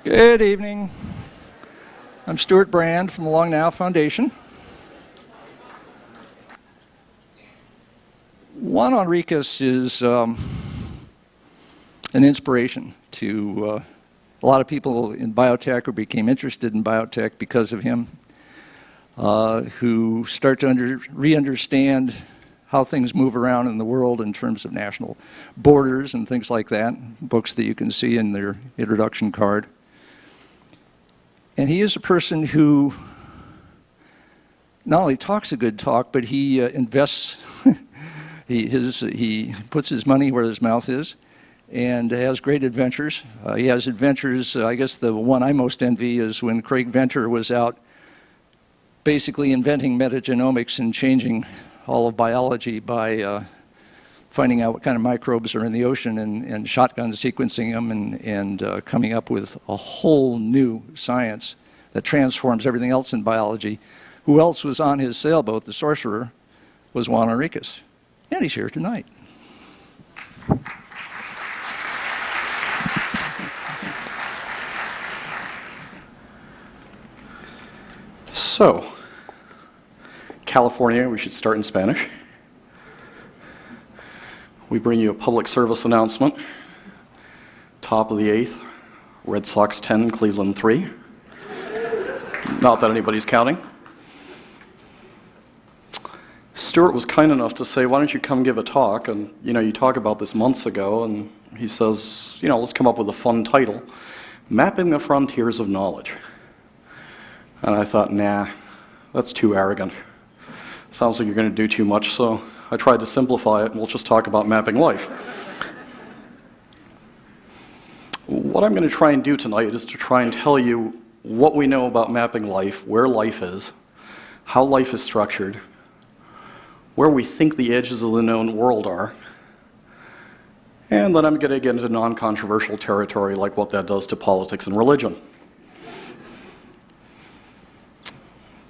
Good evening. I'm Stewart Brand from the Long Now Foundation. Juan Enriquez is an inspiration to a lot of people in biotech or became interested in biotech because of him, who start to re-understand how things move around in the world in terms of national borders and things like that, books that you can see in their introduction card. And he is a person who not only talks a good talk, but he invests, he puts his money where his mouth is, and has great adventures. He has adventures, I guess the one I most envy is when Craig Venter was out basically inventing metagenomics and changing all of biology by finding out what kind of microbes are in the ocean and shotgun sequencing them and coming up with a whole new science that transforms everything else in biology. Who else was on his sailboat, the sorcerer, was Juan Enriquez. And he's here tonight. So, California, we should start in Spanish. We bring you a public service announcement. Top of the 8th, Red Sox 10, Cleveland 3. Not that anybody's counting. Stewart was kind enough to say, why don't you come give a talk? And, you talk about this months ago, and he says, let's come up with a fun title, Mapping the Frontiers of Knowledge. And I thought, nah, that's too arrogant. Sounds like you're going to do too much, so I tried to simplify it, and we'll just talk about mapping life. What I'm going to try and do tonight is to try and tell you what we know about mapping life, where life is, how life is structured, where we think the edges of the known world are, and then I'm going to get into non-controversial territory like what that does to politics and religion.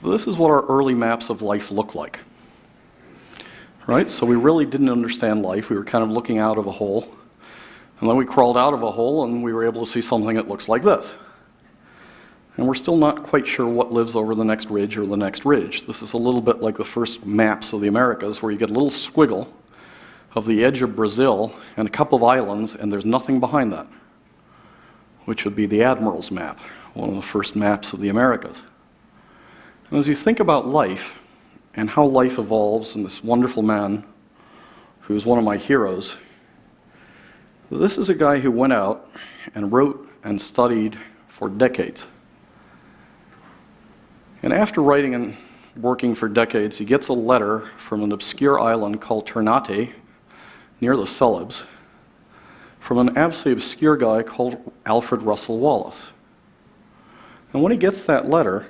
This is what our early maps of life look like. Right? So we really didn't understand life. We were kind of looking out of a hole. And then we crawled out of a hole and we were able to see something that looks like this. And we're still not quite sure what lives over the next ridge or the next ridge. This is a little bit like the first maps of the Americas, where you get a little squiggle of the edge of Brazil and a couple of islands, and there's nothing behind that, which would be the Admiral's map, one of the first maps of the Americas. And as you think about life and how life evolves, and this wonderful man who's one of my heroes, this is a guy who went out and wrote and studied for decades. And after writing and working for decades, he gets a letter from an obscure island called Ternate, near the Celebes, from an absolutely obscure guy called Alfred Russel Wallace. And when he gets that letter,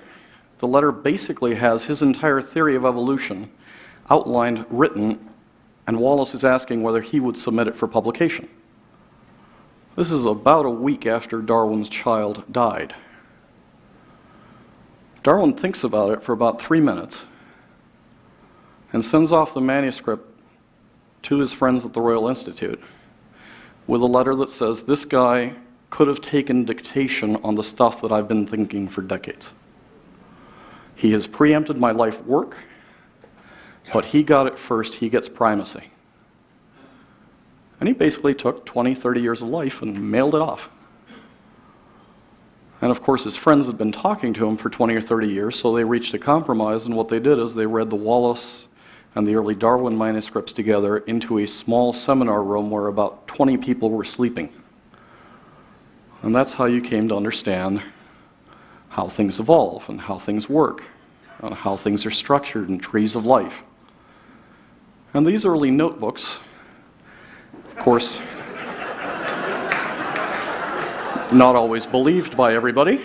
the letter basically has his entire theory of evolution outlined, written, and Wallace is asking whether he would submit it for publication. This is about a week after Darwin's child died. Darwin thinks about it for about 3 minutes and sends off the manuscript to his friends at the Royal Institute with a letter that says, this guy could have taken dictation on the stuff that I've been thinking for decades. He has preempted my life work, but he got it first, he gets primacy. And he basically took 20, 30 years of life and mailed it off. And of course his friends had been talking to him for 20 or 30 years, so they reached a compromise, and what they did is they read the Wallace and the early Darwin manuscripts together into a small seminar room where about 20 people were sleeping. And that's how you came to understand how things evolve and how things work and how things are structured in trees of life. And these early notebooks, of course, not always believed by everybody.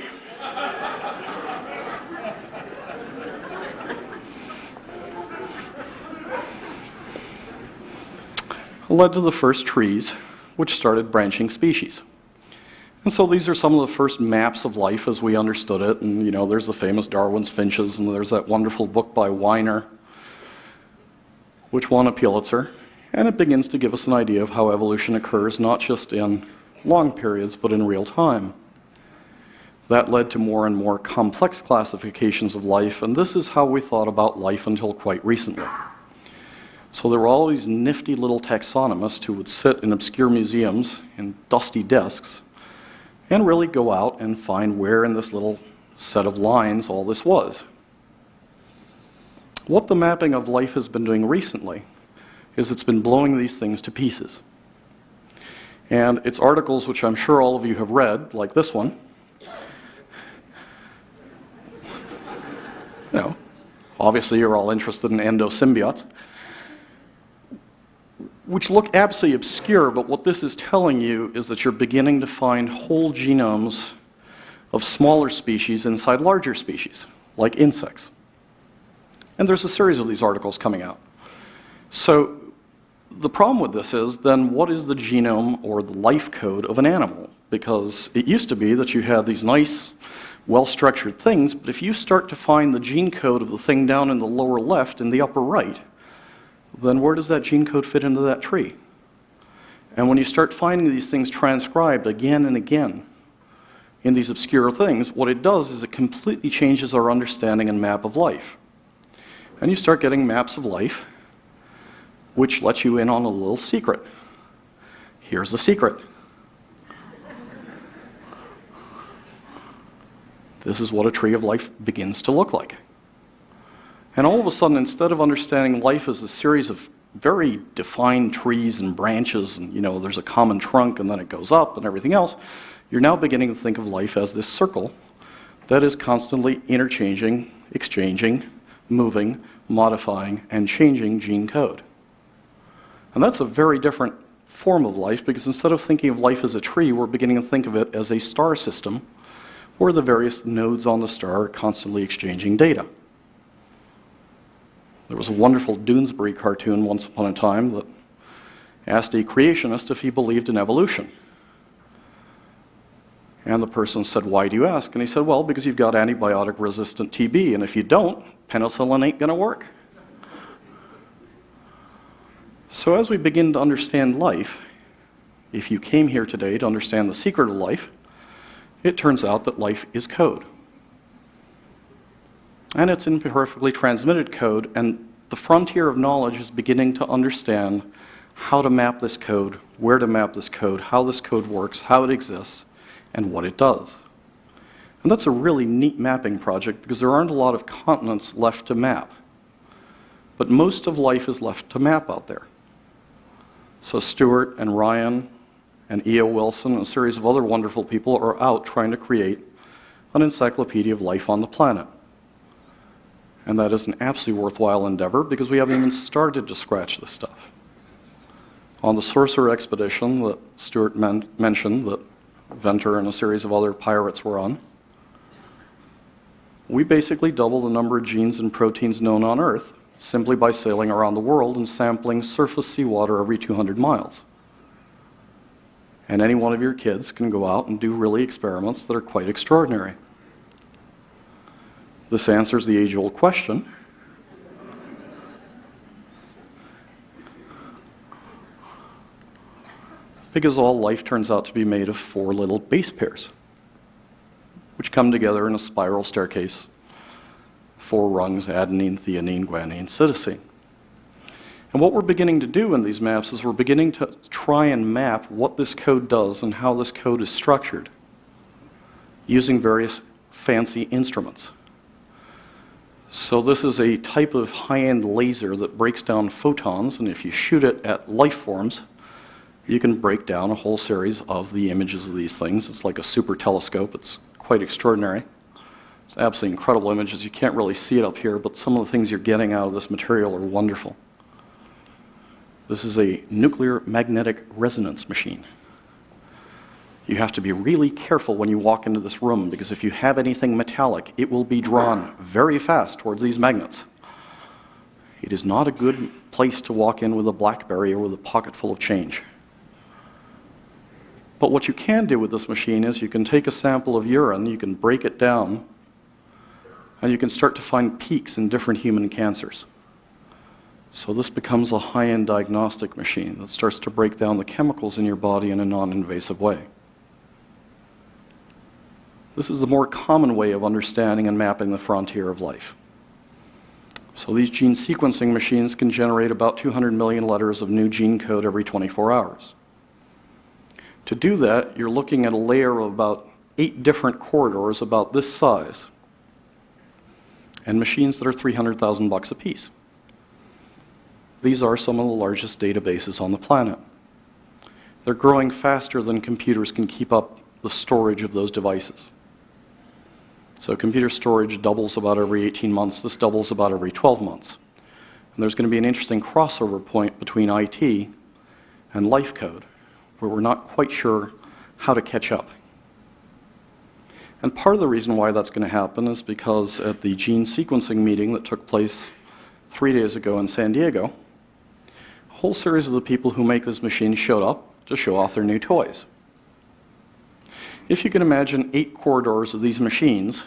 Led to the first trees, which started branching species. And so these are some of the first maps of life as we understood it. And there's the famous Darwin's finches, and there's that wonderful book by Weiner, which won a Pulitzer. And it begins to give us an idea of how evolution occurs, not just in long periods, but in real time. That led to more and more complex classifications of life, and this is how we thought about life until quite recently. So there were all these nifty little taxonomists who would sit in obscure museums in dusty desks and really go out and find where in this little set of lines all this was. What the mapping of life has been doing recently is it's been blowing these things to pieces. And it's articles which I'm sure all of you have read, like this one. You know, obviously you're all interested in endosymbiotes, which look absolutely obscure, but what this is telling you is that you're beginning to find whole genomes of smaller species inside larger species, like insects. And there's a series of these articles coming out. So the problem with this is, then what is the genome or the life code of an animal? Because it used to be that you had these nice, well-structured things, but if you start to find the gene code of the thing down in the lower left and the upper right, then where does that gene code fit into that tree? And when you start finding these things transcribed again and again in these obscure things, what it does is it completely changes our understanding and map of life. And you start getting maps of life which let you in on a little secret. Here's the secret. This is what a tree of life begins to look like. And all of a sudden, instead of understanding life as a series of very defined trees and branches, and there's a common trunk and then it goes up and everything else, you're now beginning to think of life as this circle that is constantly interchanging, exchanging, moving, modifying, and changing gene code. And that's a very different form of life, because instead of thinking of life as a tree, we're beginning to think of it as a star system where the various nodes on the star are constantly exchanging data. There was a wonderful Doonesbury cartoon once upon a time that asked a creationist if he believed in evolution. And the person said, "Why do you ask?" And he said, "Well, because you've got antibiotic-resistant TB, and if you don't, penicillin ain't going to work." So as we begin to understand life, if you came here today to understand the secret of life, it turns out that life is code. And it's imperfectly transmitted code, and the frontier of knowledge is beginning to understand how to map this code, where to map this code, how this code works, how it exists, and what it does. And that's a really neat mapping project, because there aren't a lot of continents left to map. But most of life is left to map out there. So Stewart and Ryan and E.O. Wilson and a series of other wonderful people are out trying to create an encyclopedia of life on the planet. And that is an absolutely worthwhile endeavor, because we haven't even started to scratch this stuff. On the Sorcerer expedition that Stewart mentioned, that Venter and a series of other pirates were on, we basically double the number of genes and proteins known on Earth simply by sailing around the world and sampling surface seawater every 200 miles. And any one of your kids can go out and do really experiments that are quite extraordinary. This answers the age-old question: because all life turns out to be made of 4 little base pairs, which come together in a spiral staircase, 4 rungs: adenine, threonine, guanine, cytosine. And what we're beginning to do in these maps is we're beginning to try and map what this code does and how this code is structured using various fancy instruments. So this is a type of high-end laser that breaks down photons, and if you shoot it at life forms, you can break down a whole series of the images of these things. It's like a super telescope. It's quite extraordinary. It's absolutely incredible images. You can't really see it up here, but some of the things you're getting out of this material are wonderful. This is a nuclear magnetic resonance machine. You have to be really careful when you walk into this room, because if you have anything metallic, it will be drawn very fast towards these magnets. It is not a good place to walk in with a BlackBerry or with a pocket full of change. But what you can do with this machine is you can take a sample of urine, you can break it down, and you can start to find peaks in different human cancers. So this becomes a high-end diagnostic machine that starts to break down the chemicals in your body in a non-invasive way. This is the more common way of understanding and mapping the frontier of life. So these gene sequencing machines can generate about 200 million letters of new gene code every 24 hours. To do that, you're looking at a layer of about 8 different corridors about this size, and machines that are $300,000 a piece. These are some of the largest databases on the planet. They're growing faster than computers can keep up the storage of those devices. So computer storage doubles about every 18 months. This doubles about every 12 months. And there's going to be an interesting crossover point between IT and life code, where we're not quite sure how to catch up. And part of the reason why that's going to happen is because at the gene sequencing meeting that took place 3 days ago in San Diego, a whole series of the people who make this machine showed up to show off their new toys. If you can imagine 8 corridors of these machines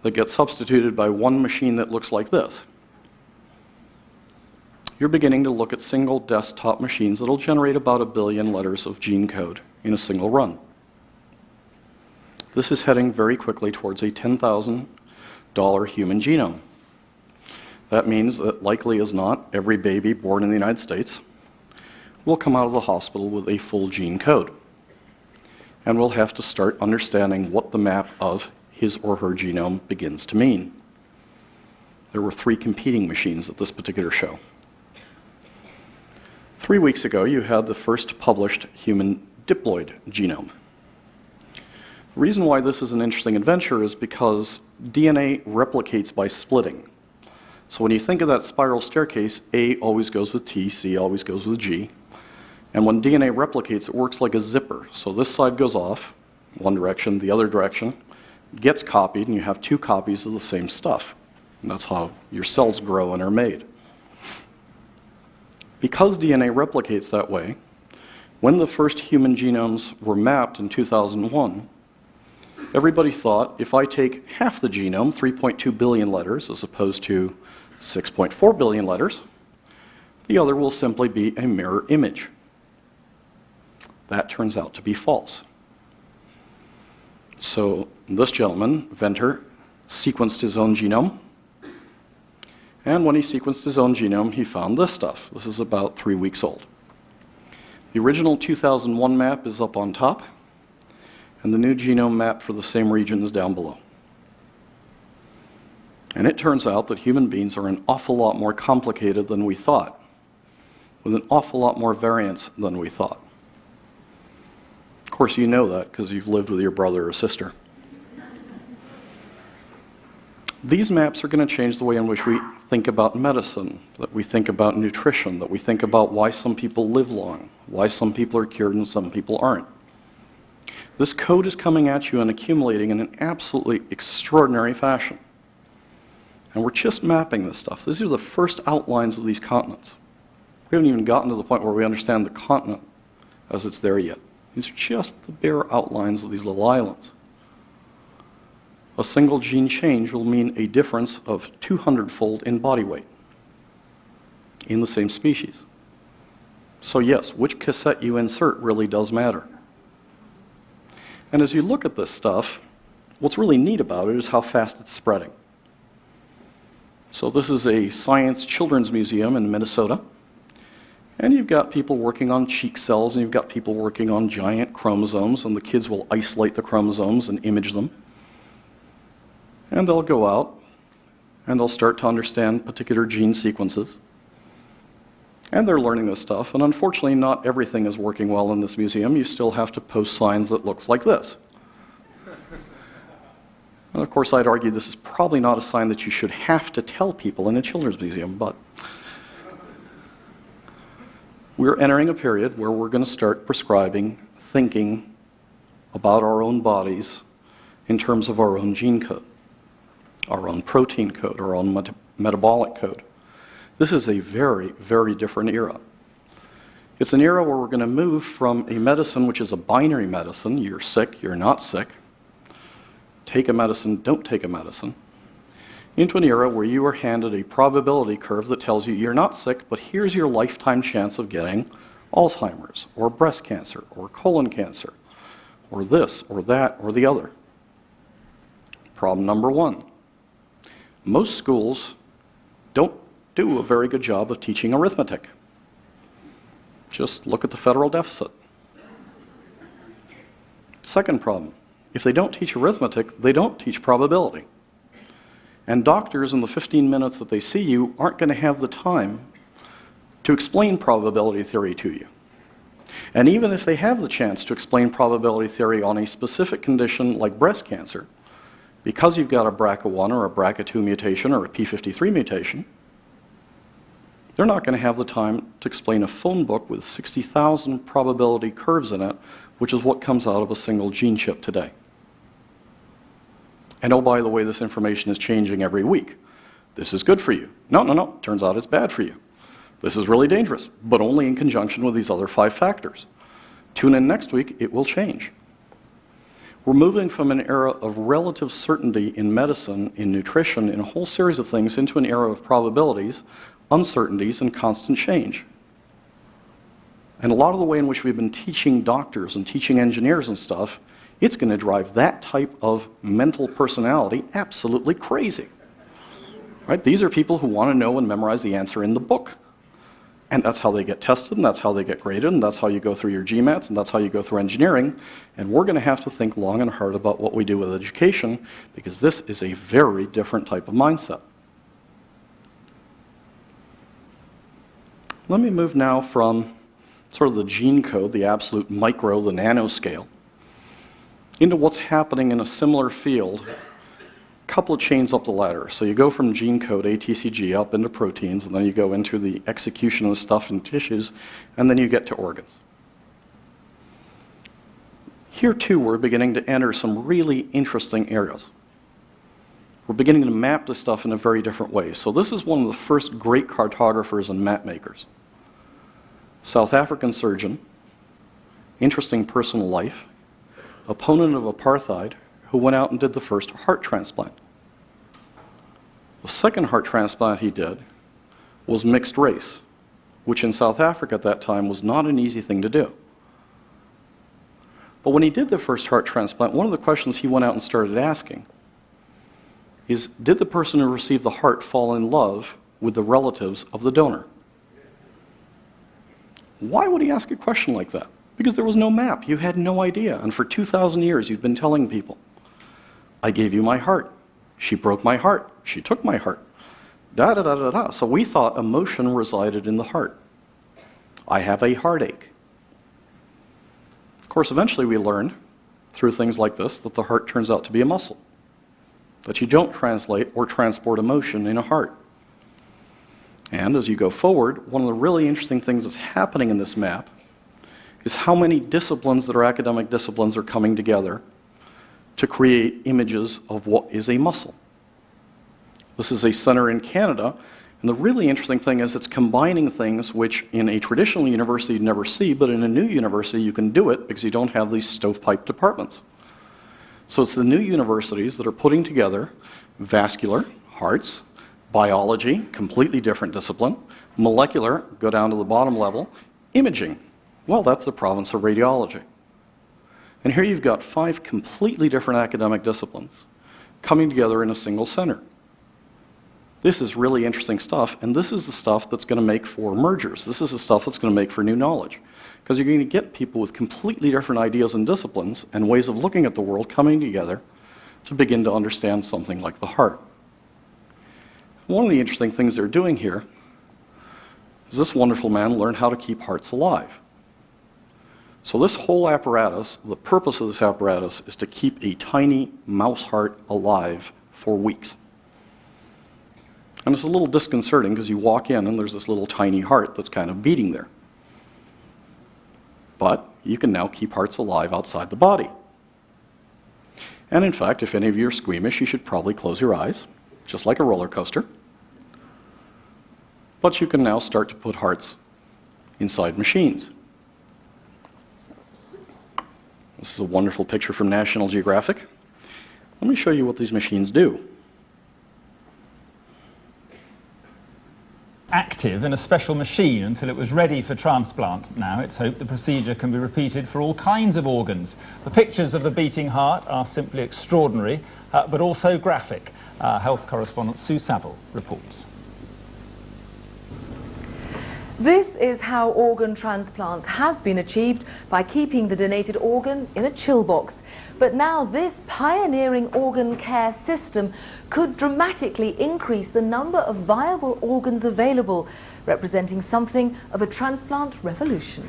that get substituted by one machine that looks like this, you're beginning to look at single desktop machines that will generate about 1 billion letters of gene code in a single run. This is heading very quickly towards a $10,000 human genome. That means that, likely as not, every baby born in the United States will come out of the hospital with a full gene code. And we'll have to start understanding what the map of his or her genome begins to mean. There were 3 competing machines at this particular show. 3 weeks ago, you had the first published human diploid genome. The reason why this is an interesting adventure is because DNA replicates by splitting. So when you think of that spiral staircase, A always goes with T, C always goes with G. And when DNA replicates, it works like a zipper. So this side goes off, one direction, the other direction, gets copied, and you have 2 copies of the same stuff. And that's how your cells grow and are made. Because DNA replicates that way, when the first human genomes were mapped in 2001, everybody thought, if I take half the genome, 3.2 billion letters, as opposed to 6.4 billion letters, the other will simply be a mirror image. That turns out to be false. So this gentleman, Venter, sequenced his own genome. And when he sequenced his own genome, he found this stuff. This is about 3 weeks old. The original 2001 map is up on top, and the new genome map for the same region is down below. And it turns out that human beings are an awful lot more complicated than we thought, with an awful lot more variance than we thought. Of course, you know that because you've lived with your brother or sister. These maps are going to change the way in which we think about medicine, that we think about nutrition, that we think about why some people live long, why some people are cured and some people aren't. This code is coming at you and accumulating in an absolutely extraordinary fashion. And we're just mapping this stuff. These are the first outlines of these continents. We haven't even gotten to the point where we understand the continent as it's there yet. These are just the bare outlines of these little islands. A single gene change will mean a difference of 200-fold in body weight in the same species. So yes, which cassette you insert really does matter. And as you look at this stuff, what's really neat about it is how fast it's spreading. So this is a science children's museum in Minnesota. And you've got people working on cheek cells, and you've got people working on giant chromosomes, and the kids will isolate the chromosomes and image them. And they'll go out, and they'll start to understand particular gene sequences. And they're learning this stuff, and unfortunately not everything is working well in this museum. You still have to post signs that look like this. And of course, I'd argue this is probably not a sign that you should have to tell people in a children's museum, but we're entering a period where we're going to start prescribing, thinking about our own bodies in terms of our own gene code, our own protein code, our own metabolic code. This is a very, very different era. It's an era where we're going to move from a medicine which is a binary medicine, you're sick, you're not sick, take a medicine, don't take a medicine, into an era where you are handed a probability curve that tells you you're not sick, but here's your lifetime chance of getting Alzheimer's, or breast cancer, or colon cancer, or this, or that, or the other. problem number one. Most schools don't do a very good job of teaching arithmetic. Just look at the federal deficit. Second problem, if they don't teach arithmetic, they don't teach probability. And doctors in the 15 minutes that they see you aren't going to have the time to explain probability theory to you. And even if they have the chance to explain probability theory on a specific condition like breast cancer, because you've got a BRCA1 or a BRCA2 mutation or a P53 mutation, they're not going to have the time to explain a phone book with 60,000 probability curves in it, which is what comes out of a single gene chip today. And oh, by the way, this information is changing every week. This is good for you. No, no, no. Turns out it's bad for you. This is really dangerous, but only in conjunction with these other 5 factors. Tune in next week, it will change. We're moving from an era of relative certainty in medicine, in nutrition, in a whole series of things, into an era of probabilities, uncertainties, and constant change. And a lot of the way in which we've been teaching doctors and teaching engineers and stuff, it's going to drive that type of mental personality absolutely crazy. Right? These are people who want to know and memorize the answer in the book. And that's how they get tested, and that's how they get graded, and that's how you go through your GMATs, and that's how you go through engineering. And we're going to have to think long and hard about what we do with education, because this is a very different type of mindset. Let me move now from sort of the gene code, the absolute micro, the nanoscale, into what's happening in a similar field, a couple of chains up the ladder. So you go from gene code, ATCG, up into proteins, and then you go into the execution of stuff in tissues, and then you get to organs. Here, too, we're beginning to enter some really interesting areas. We're beginning to map this stuff in a very different way. So this is one of the first great cartographers and map makers. South African surgeon, interesting personal life, opponent of apartheid, who went out and did the first heart transplant. The second heart transplant he did was mixed race, which in South Africa at that time was not an easy thing to do. But when he did the first heart transplant, one of the questions he went out and started asking is, did the person who received the heart fall in love with the relatives of the donor? Why would he ask a question like that? Because there was no map. You had no idea. And for 2,000 years, you've been telling people, I gave you my heart. She broke my heart. She took my heart. Da da da da da. So we thought emotion resided in the heart. I have a heartache. Of course, eventually we learned through things like this that the heart turns out to be a muscle, that you don't translate or transport emotion in a heart. And as you go forward, one of the really interesting things that's happening in this map is how many disciplines that are academic disciplines are coming together to create images of what is a muscle. This is a center in Canada, and the really interesting thing is it's combining things which in a traditional university you'd never see, but in a new university you can do it because you don't have these stovepipe departments. So it's the new universities that are putting together vascular, hearts, biology, completely different discipline, molecular, go down to the bottom level, imaging. Well, that's the province of radiology. And here you've got 5 completely different academic disciplines coming together in a single center. This is really interesting stuff, and this is the stuff that's going to make for mergers. This is the stuff that's going to make for new knowledge. Because you're going to get people with completely different ideas and disciplines and ways of looking at the world coming together to begin to understand something like the heart. One of the interesting things they're doing here is this wonderful man learned how to keep hearts alive. So this whole apparatus, the purpose of this apparatus is to keep a tiny mouse heart alive for weeks. And it's a little disconcerting because you walk in and there's this little tiny heart that's kind of beating there. But you can now keep hearts alive outside the body. And in fact, if any of you are squeamish, you should probably close your eyes, just like a roller coaster. But you can now start to put hearts inside machines. This is a wonderful picture from National Geographic. Let me show you what these machines do. Active active in a special machine until it was ready for transplant. Now it's hoped the procedure can be repeated for all kinds of organs. The pictures of the beating heart are simply extraordinary, but also graphic. Health correspondent Sue Saville reports. This is how organ transplants have been achieved, by keeping the donated organ in a chill box. But now this pioneering organ care system could dramatically increase the number of viable organs available, representing something of a transplant revolution.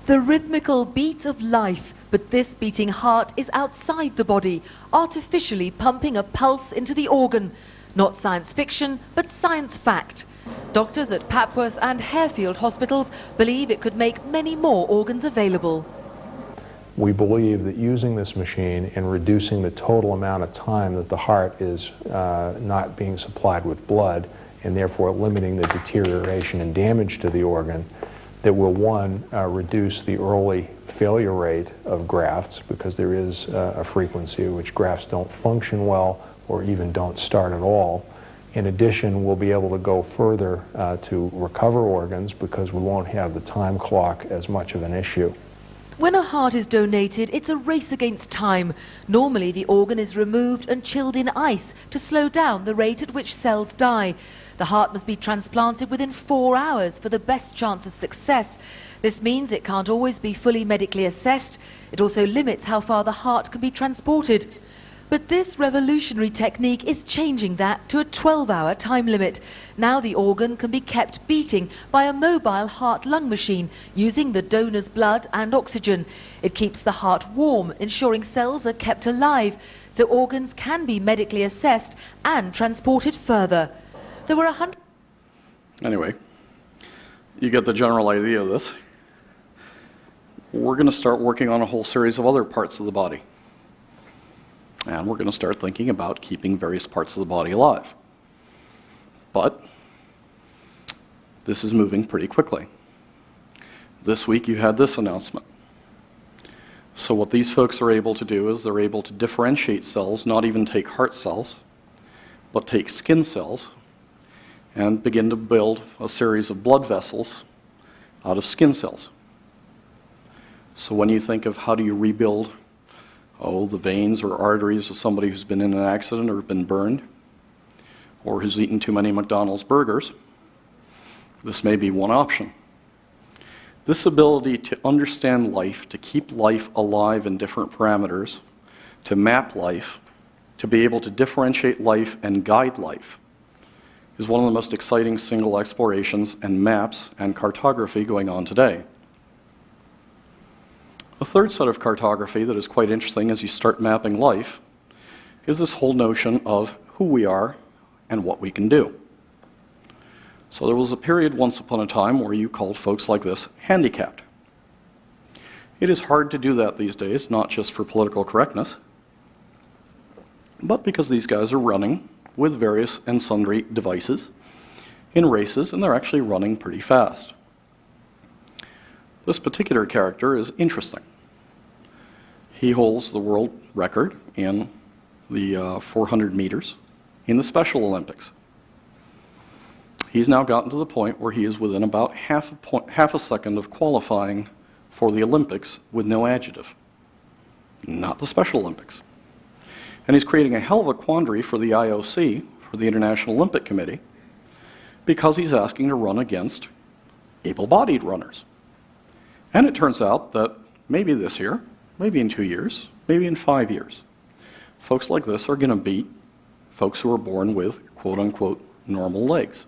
The rhythmical beat of life, but this beating heart is outside the body, artificially pumping a pulse into the organ. Not science fiction, but science fact. Doctors at Papworth and Harefield hospitals believe it could make many more organs available. We believe that using this machine and reducing the total amount of time that the heart is not being supplied with blood, and therefore limiting the deterioration and damage to the organ, that will, one, reduce the early failure rate of grafts, because there is a frequency at which grafts don't function well or even don't start at all. In addition, we'll be able to go further to recover organs, because we won't have the time clock as much of an issue. When a heart is donated, it's a race against time. Normally, the organ is removed and chilled in ice to slow down the rate at which cells die. The heart must be transplanted within 4 hours for the best chance of success. This means it can't always be fully medically assessed. It also limits how far the heart can be transported. But this revolutionary technique is changing that to a 12-hour time limit. Now the organ can be kept beating by a mobile heart-lung machine using the donor's blood and oxygen. It keeps the heart warm, ensuring cells are kept alive, so organs can be medically assessed and transported further. There were 100... Anyway, you get the general idea of this. We're going to start working on a whole series of other parts of the body. And we're going to start thinking about keeping various parts of the body alive. But this is moving pretty quickly. This week you had this announcement. So what these folks are able to do is they're able to differentiate cells, not even take heart cells, but take skin cells, and begin to build a series of blood vessels out of skin cells. So when you think of how do you rebuild the veins or arteries of somebody who's been in an accident or been burned, or who's eaten too many McDonald's burgers, this may be one option. This ability to understand life, to keep life alive in different parameters, to map life, to be able to differentiate life and guide life, is one of the most exciting single explorations and maps and cartography going on today. A third set of cartography that is quite interesting as you start mapping life is this whole notion of who we are and what we can do. So there was a period once upon a time where you called folks like this handicapped. It is hard to do that these days, not just for political correctness, but because these guys are running with various and sundry devices in races, and they're actually running pretty fast. This particular character is interesting. He holds the world record in the 400 meters in the Special Olympics. He's now gotten to the point where he is within about half a second of qualifying for the Olympics with no adjective. Not the Special Olympics. And he's creating a hell of a quandary for the IOC, for the International Olympic Committee, because he's asking to run against able-bodied runners. And it turns out that maybe this year, maybe in 2 years, maybe in 5 years, folks like this are going to beat folks who are born with quote-unquote normal legs.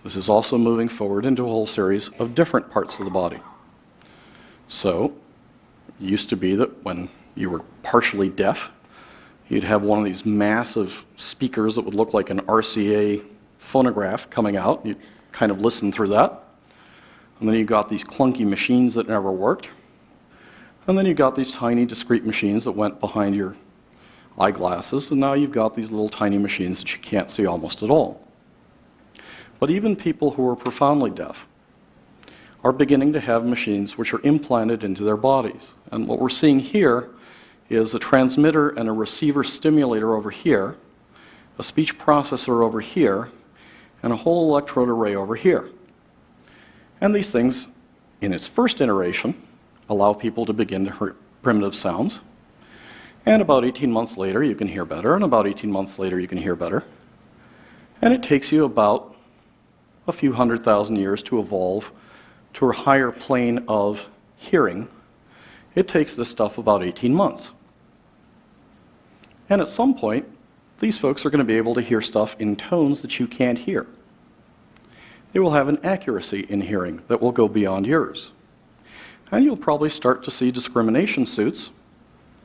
This is also moving forward into a whole series of different parts of the body. So, it used to be that when you were partially deaf, you'd have one of these massive speakers that would look like an RCA phonograph coming out. You'd kind of listen through that. And then you got these clunky machines that never worked. And then you got these tiny discrete machines that went behind your eyeglasses, and now you've got these little tiny machines that you can't see almost at all. But even people who are profoundly deaf are beginning to have machines which are implanted into their bodies. And what we're seeing here is a transmitter and a receiver stimulator over here, a speech processor over here, and a whole electrode array over here. And these things, in its first iteration, allow people to begin to hear primitive sounds. And about 18 months later, you can hear better, and about 18 months later, you can hear better. And it takes you about a few 100,000 years to evolve to a higher plane of hearing. It takes this stuff about 18 months. And at some point, these folks are going to be able to hear stuff in tones that you can't hear. They will have an accuracy in hearing that will go beyond yours. And you'll probably start to see discrimination suits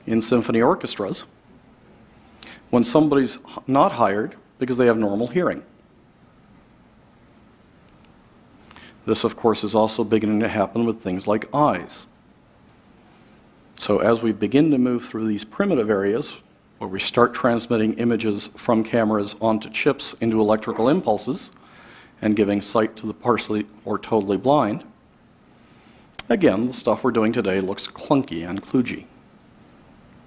in symphony orchestras when somebody's not hired because they have normal hearing. This, of course, is also beginning to happen with things like eyes. So as we begin to move through these primitive areas, where we start transmitting images from cameras onto chips into electrical impulses and giving sight to the partially or totally blind, again, the stuff we're doing today looks clunky and kludgy.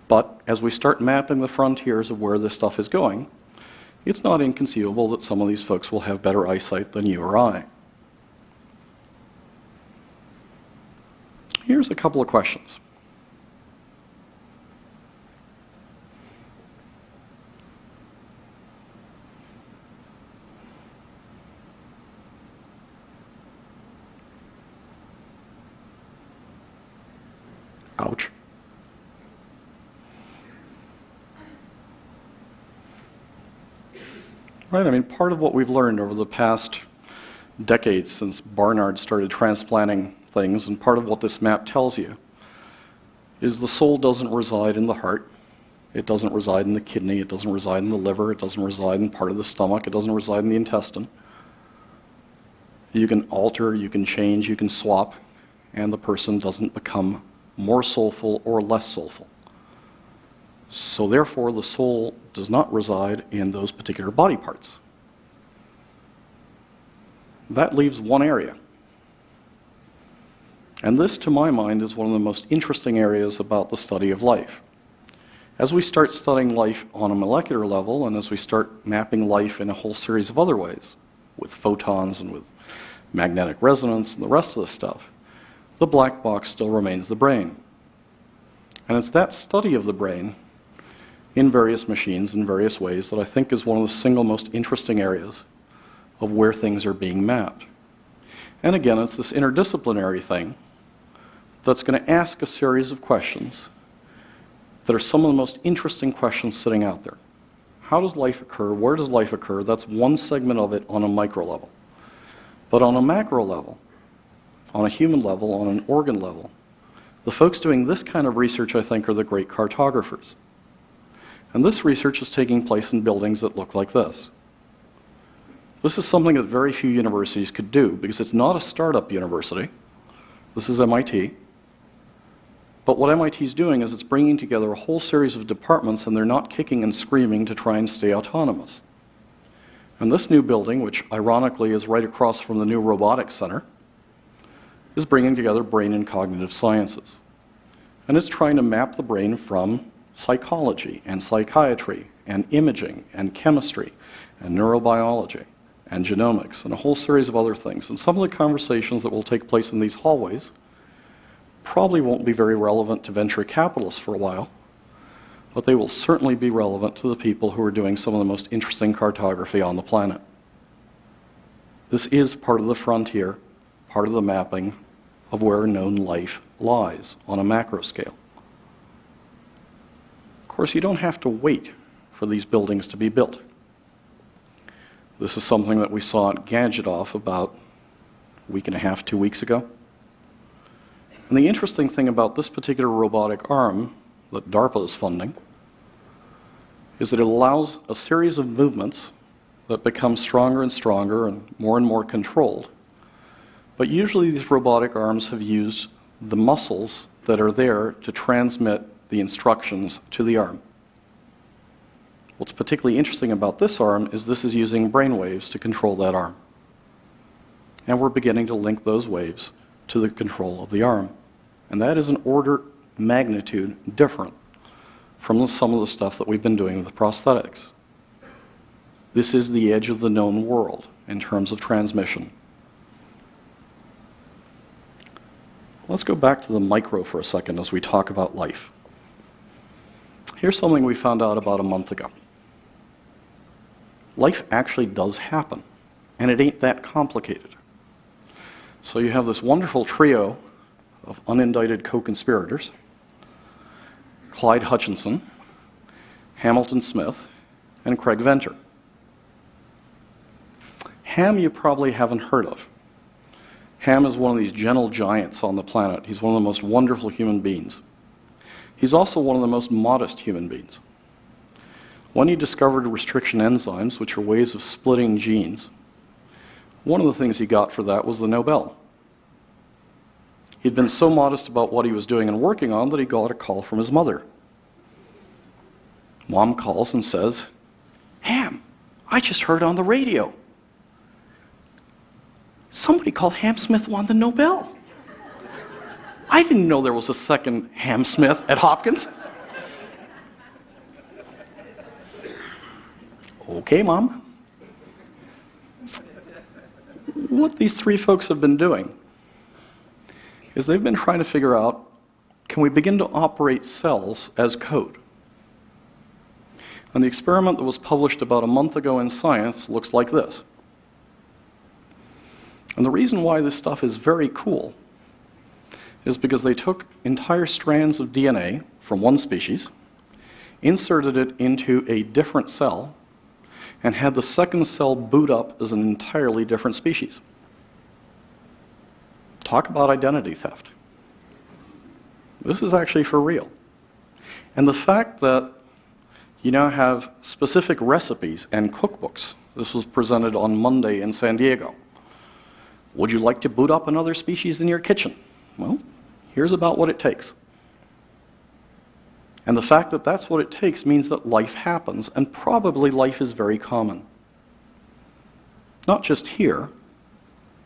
But as we start mapping the frontiers of where this stuff is going, it's not inconceivable that some of these folks will have better eyesight than you or I. Here's a couple of questions. Ouch. Right, I mean, part of what we've learned over the past decades since Barnard started transplanting things, and part of what this map tells you, is the soul doesn't reside in the heart, it doesn't reside in the kidney, it doesn't reside in the liver, it doesn't reside in part of the stomach, it doesn't reside in the intestine. You can alter, you can change, you can swap, and the person doesn't become more soulful or less soulful. So therefore, the soul does not reside in those particular body parts. That leaves one area. And this, to my mind, is one of the most interesting areas about the study of life. As we start studying life on a molecular level, and as we start mapping life in a whole series of other ways, with photons and with magnetic resonance and the rest of the stuff, the black box still remains the brain. And it's that study of the brain in various machines in various ways that I think is one of the single most interesting areas of where things are being mapped. And again, it's this interdisciplinary thing that's going to ask a series of questions that are some of the most interesting questions sitting out there. How does life occur? Where does life occur? That's one segment of it on a micro level. But on a macro level, on a human level, on an organ level, the folks doing this kind of research, I think, are the great cartographers. And this research is taking place in buildings that look like this. This is something that very few universities could do, because it's not a startup university. This is MIT. But what MIT is doing is it's bringing together a whole series of departments, and they're not kicking and screaming to try and stay autonomous. And this new building, which ironically is right across from the new robotics center, is bringing together brain and cognitive sciences. And it's trying to map the brain from psychology and psychiatry and imaging and chemistry and neurobiology and genomics and a whole series of other things. And some of the conversations that will take place in these hallways probably won't be very relevant to venture capitalists for a while, but they will certainly be relevant to the people who are doing some of the most interesting cartography on the planet. This is part of the frontier, part of the mapping of where known life lies on a macro scale. Of course, you don't have to wait for these buildings to be built. This is something that we saw at Gadgetoff about a week and a half, 2 weeks ago. And the interesting thing about this particular robotic arm that DARPA is funding is that it allows a series of movements that become stronger and stronger and more controlled. But usually these robotic arms have used the muscles that are there to transmit the instructions to the arm. What's particularly interesting about this arm is this is using brain waves to control that arm. And we're beginning to link those waves to the control of the arm. And that is an order magnitude different from some of the stuff that we've been doing with prosthetics. This is the edge of the known world. in terms of transmission. Let's go back to the micro for a second as we talk about life. Here's something we found out about a month ago. Life actually does happen, and it ain't that complicated. So you have this wonderful trio of unindicted co-conspirators, Clyde Hutchinson, Hamilton Smith, and Craig Venter. Ham you probably haven't heard of. Ham is one of these gentle giants on the planet. He's one of the most wonderful human beings. He's also one of the most modest human beings. When he discovered restriction enzymes, which are ways of splitting genes, one of the things he got for that was the Nobel. He'd been so modest about what he was doing and working on that he got a call from his mother. Mom calls and says, "Ham, I just heard on the radio. Somebody called Ham Smith won the Nobel. I didn't know there was a second Ham Smith at Hopkins." Okay, Mom. What these three folks have been doing is they've been trying to figure out, can we begin to operate cells as code? And the experiment that was published about a month ago in Science looks like this. And the reason why this stuff is very cool is because they took entire strands of DNA from one species, inserted it into a different cell, and had the second cell boot up as an entirely different species. Talk about identity theft. This is actually for real. And the fact that you now have specific recipes and cookbooks. This was presented on Monday in San Diego. Would you like to boot up another species in your kitchen? Well, here's about what it takes. And the fact that that's what it takes means that life happens, and probably life is very common. Not just here,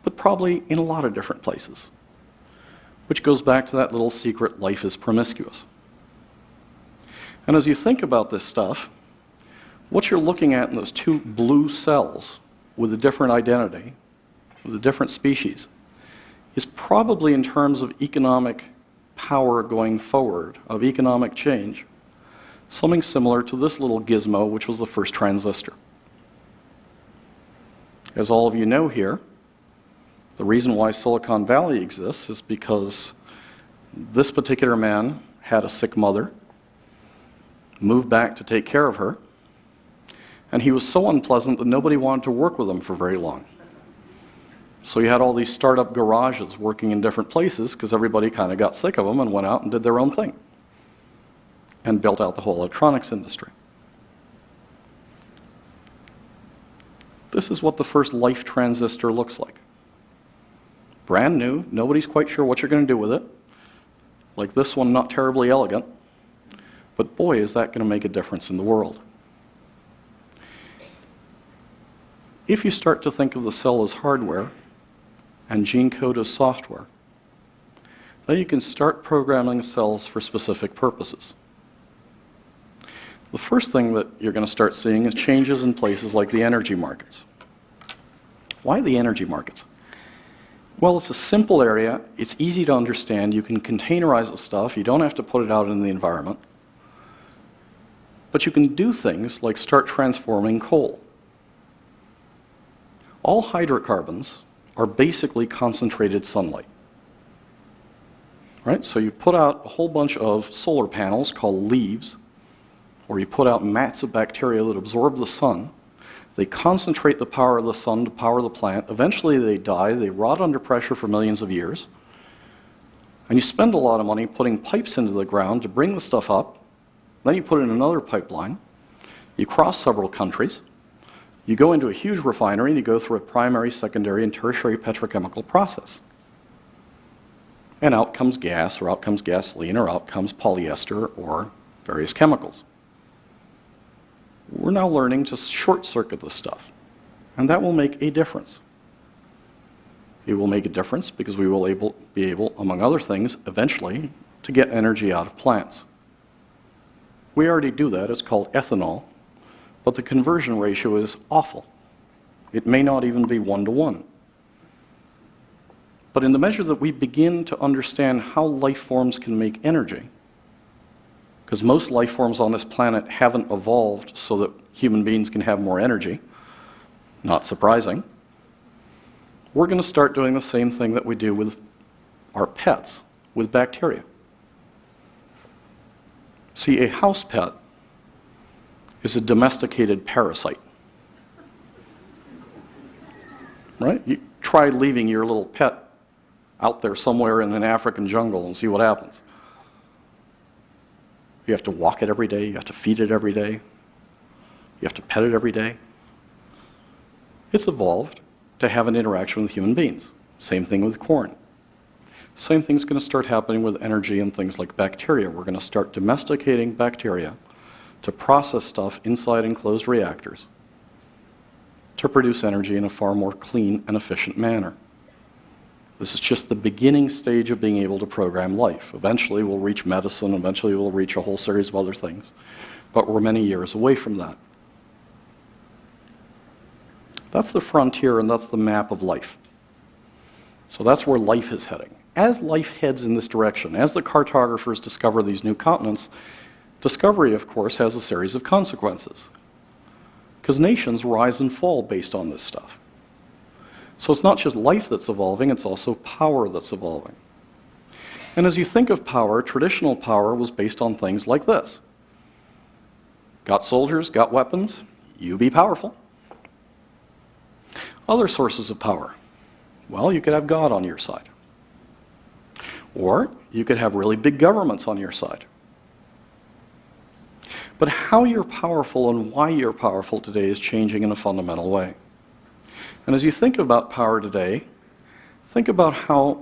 but probably in a lot of different places. Which goes back to that little secret, life is promiscuous. And as you think about this stuff, what you're looking at in those two blue cells with a different identity, with a different species, is probably in terms of economic power going forward, of economic change, something similar to this little gizmo, which was the first transistor. As all of you know here, the reason why Silicon Valley exists is because this particular man had a sick mother, moved back to take care of her, and he was so unpleasant that nobody wanted to work with him for very long. So you had all these startup garages working in different places because everybody kind of got sick of them and went out and did their own thing and built out the whole electronics industry. This is what the first life transistor looks like. Brand new, nobody's quite sure what you're going to do with it. Like this one, not terribly elegant, but boy, is that going to make a difference in the world. If you start to think of the cell as hardware and gene code as software, then you can start programming cells for specific purposes. The first thing that you're going to start seeing is changes in places like the energy markets. Why the energy markets? Well, it's a simple area, it's easy to understand, you can containerize the stuff, you don't have to put it out in the environment. But you can do things like start transforming coal. All hydrocarbons are basically concentrated sunlight. Right? So you put out a whole bunch of solar panels called leaves, or you put out mats of bacteria that absorb the sun. They concentrate the power of the sun to power the plant. Eventually they die, they rot under pressure for millions of years. And you spend a lot of money putting pipes into the ground to bring the stuff up. Then you put in another pipeline. You cross several countries. You go into a huge refinery and you go through a primary, secondary, and tertiary petrochemical process. And out comes gas, or out comes gasoline, or out comes polyester, or various chemicals. We're now learning to short-circuit this stuff, and that will make a difference. It will make a difference because we will be able, among other things, eventually, to get energy out of plants. We already do that. It's called ethanol, but the conversion ratio is awful. It may not even be one-to-one. But in the measure that we begin to understand how life forms can make energy, because most life forms on this planet haven't evolved so that human beings can have more energy, not surprising, we're going to start doing the same thing that we do with our pets, with bacteria. See, a house pet is a domesticated parasite. Right? You try leaving your little pet out there somewhere in an African jungle and see what happens. You have to walk it every day, you have to feed it every day, you have to pet it every day. It's evolved to have an interaction with human beings. Same thing with corn. Same thing's going to start happening with energy and things like bacteria. We're going to start domesticating bacteria to process stuff inside enclosed reactors to produce energy in a far more clean and efficient manner. This is just the beginning stage of being able to program life. Eventually we'll reach medicine, eventually we'll reach a whole series of other things, but we're many years away from that. That's the frontier and that's the map of life. So that's where life is heading. As life heads in this direction, as the cartographers discover these new continents, discovery, of course, has a series of consequences. Because nations rise and fall based on this stuff. So it's not just life that's evolving, it's also power that's evolving. And as you think of power, traditional power was based on things like this. Got soldiers, got weapons, you be powerful. Other sources of power. Well, you could have God on your side. Or you could have really big governments on your side. But how you're powerful and why you're powerful today is changing in a fundamental way. And as you think about power today, think about how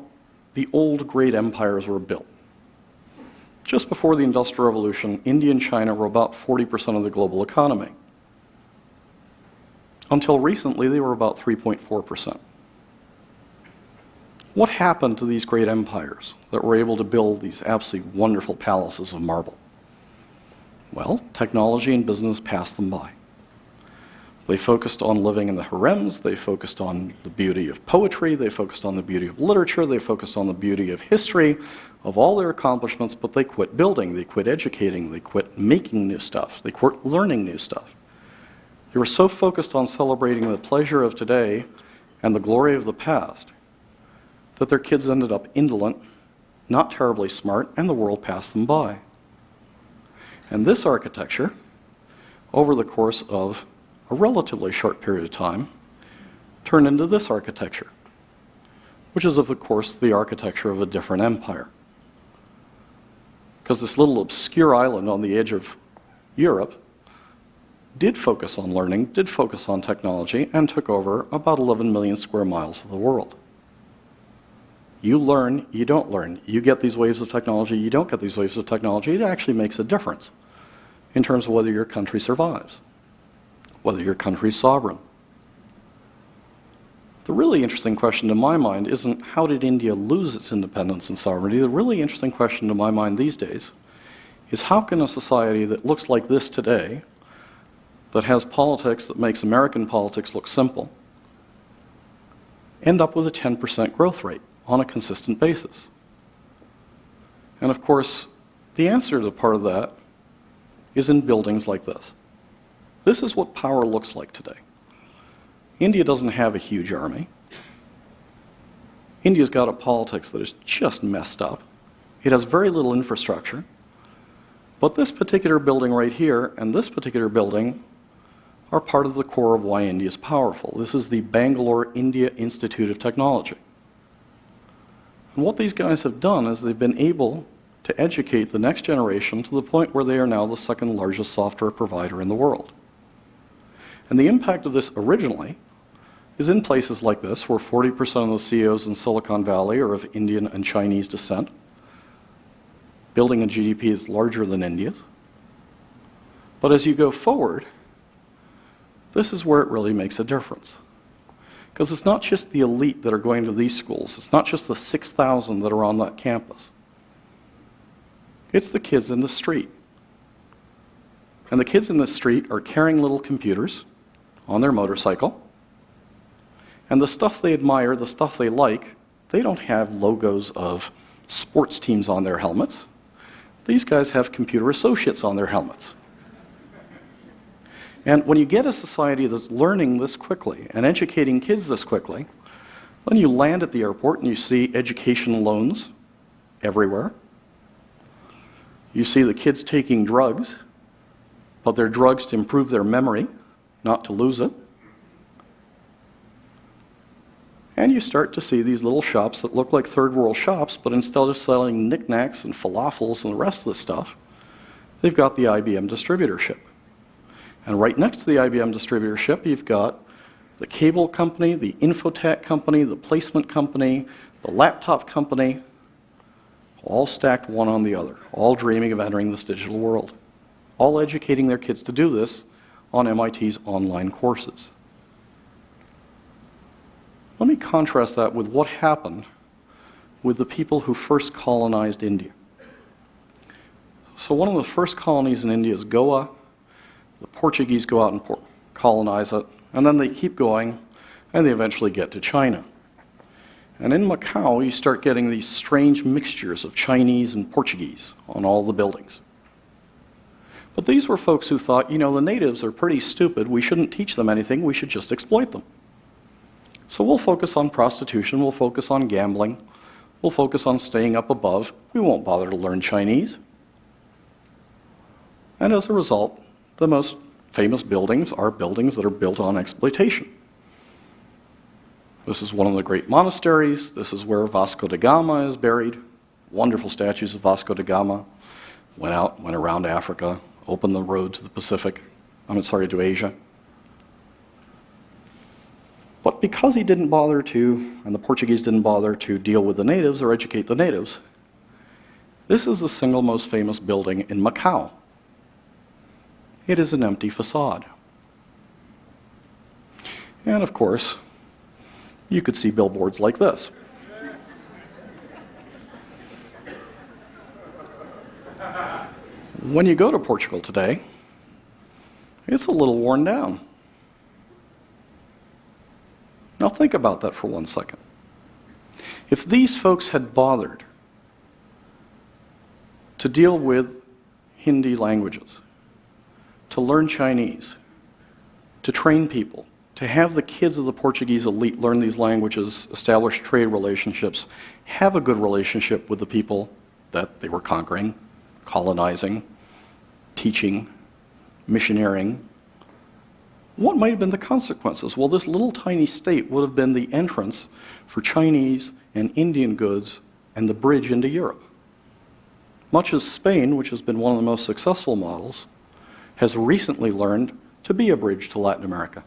the old great empires were built. Just before the Industrial Revolution, India and China were about 40% of the global economy. Until recently, they were about 3.4%. What happened to these great empires that were able to build these absolutely wonderful palaces of marble? Well, technology and business passed them by. They focused on living in the harems, they focused on the beauty of poetry, they focused on the beauty of literature, they focused on the beauty of history, of all their accomplishments, but they quit building, they quit educating, they quit making new stuff, they quit learning new stuff. They were so focused on celebrating the pleasure of today and the glory of the past that their kids ended up indolent, not terribly smart, and the world passed them by. And this architecture, over the course of a relatively short period of time, turned into this architecture, which is, of course, the architecture of a different empire. Because this little obscure island on the edge of Europe did focus on learning, did focus on technology, and took over about 11 million square miles of the world. You learn, you don't learn. You get these waves of technology, you don't get these waves of technology. It actually makes a difference in terms of whether your country survives, whether your country's sovereign. The really interesting question to my mind isn't how did India lose its independence and sovereignty. The really interesting question to my mind these days is how can a society that looks like this today, that has politics that makes American politics look simple, end up with a 10% growth rate on a consistent basis? And of course, the answer to part of that is in buildings like this. This is what power looks like today. India doesn't have a huge army. India's got a politics that is just messed up. It has very little infrastructure. But this particular building right here and this particular building are part of the core of why India is powerful. This is the Bangalore India Institute of Technology. And what these guys have done is they've been able to educate the next generation to the point where they are now the second largest software provider in the world. And the impact of this originally is in places like this, where 40% of the CEOs in Silicon Valley are of Indian and Chinese descent, building a GDP that's larger than India's. But as you go forward, this is where it really makes a difference. Because it's not just the elite that are going to these schools. It's not just the 6,000 that are on that campus. It's the kids in the street. And the kids in the street are carrying little computers on their motorcycle. And the stuff they admire, the stuff they like, they don't have logos of sports teams on their helmets. These guys have computer associates on their helmets. And when you get a society that's learning this quickly and educating kids this quickly, then you land at the airport and you see education loans everywhere. You see the kids taking drugs, but they're drugs to improve their memory, not to lose it. And you start to see these little shops that look like third world shops, but instead of selling knickknacks and falafels and the rest of the stuff, they've got the IBM distributorship. And right next to the IBM distributorship, you've got the cable company, the infotech company, the placement company, the laptop company, all stacked one on the other, all dreaming of entering this digital world, all educating their kids to do this on MIT's online courses. Let me contrast that with what happened with the people who first colonized India. So one of the first colonies in India is Goa. The Portuguese go out and colonize it, and then they keep going, and they eventually get to China. And in Macau, you start getting these strange mixtures of Chinese and Portuguese on all the buildings. But these were folks who thought, you know, the natives are pretty stupid, we shouldn't teach them anything, we should just exploit them. So we'll focus on prostitution, we'll focus on gambling, we'll focus on staying up above, we won't bother to learn Chinese. And as a result, the most famous buildings are buildings that are built on exploitation. This is one of the great monasteries. This is where Vasco da Gama is buried. Wonderful statues of Vasco da Gama. Went around Africa, opened the road to the Pacific, to Asia. But because he didn't bother to, and the Portuguese didn't bother to deal with the natives or educate the natives, this is the single most famous building in Macau. It is an empty facade. And of course, you could see billboards like this. When you go to Portugal today, it's a little worn down. Now think about that for 1 second. If these folks had bothered to deal with Hindi languages, to learn Chinese, to train people, to have the kids of the Portuguese elite learn these languages, establish trade relationships, have a good relationship with the people that they were conquering, colonizing, teaching, missionarying, what might have been the consequences? Well, this little tiny state would have been the entrance for Chinese and Indian goods and the bridge into Europe. Much as Spain, which has been one of the most successful models, has recently learned to be a bridge to Latin America.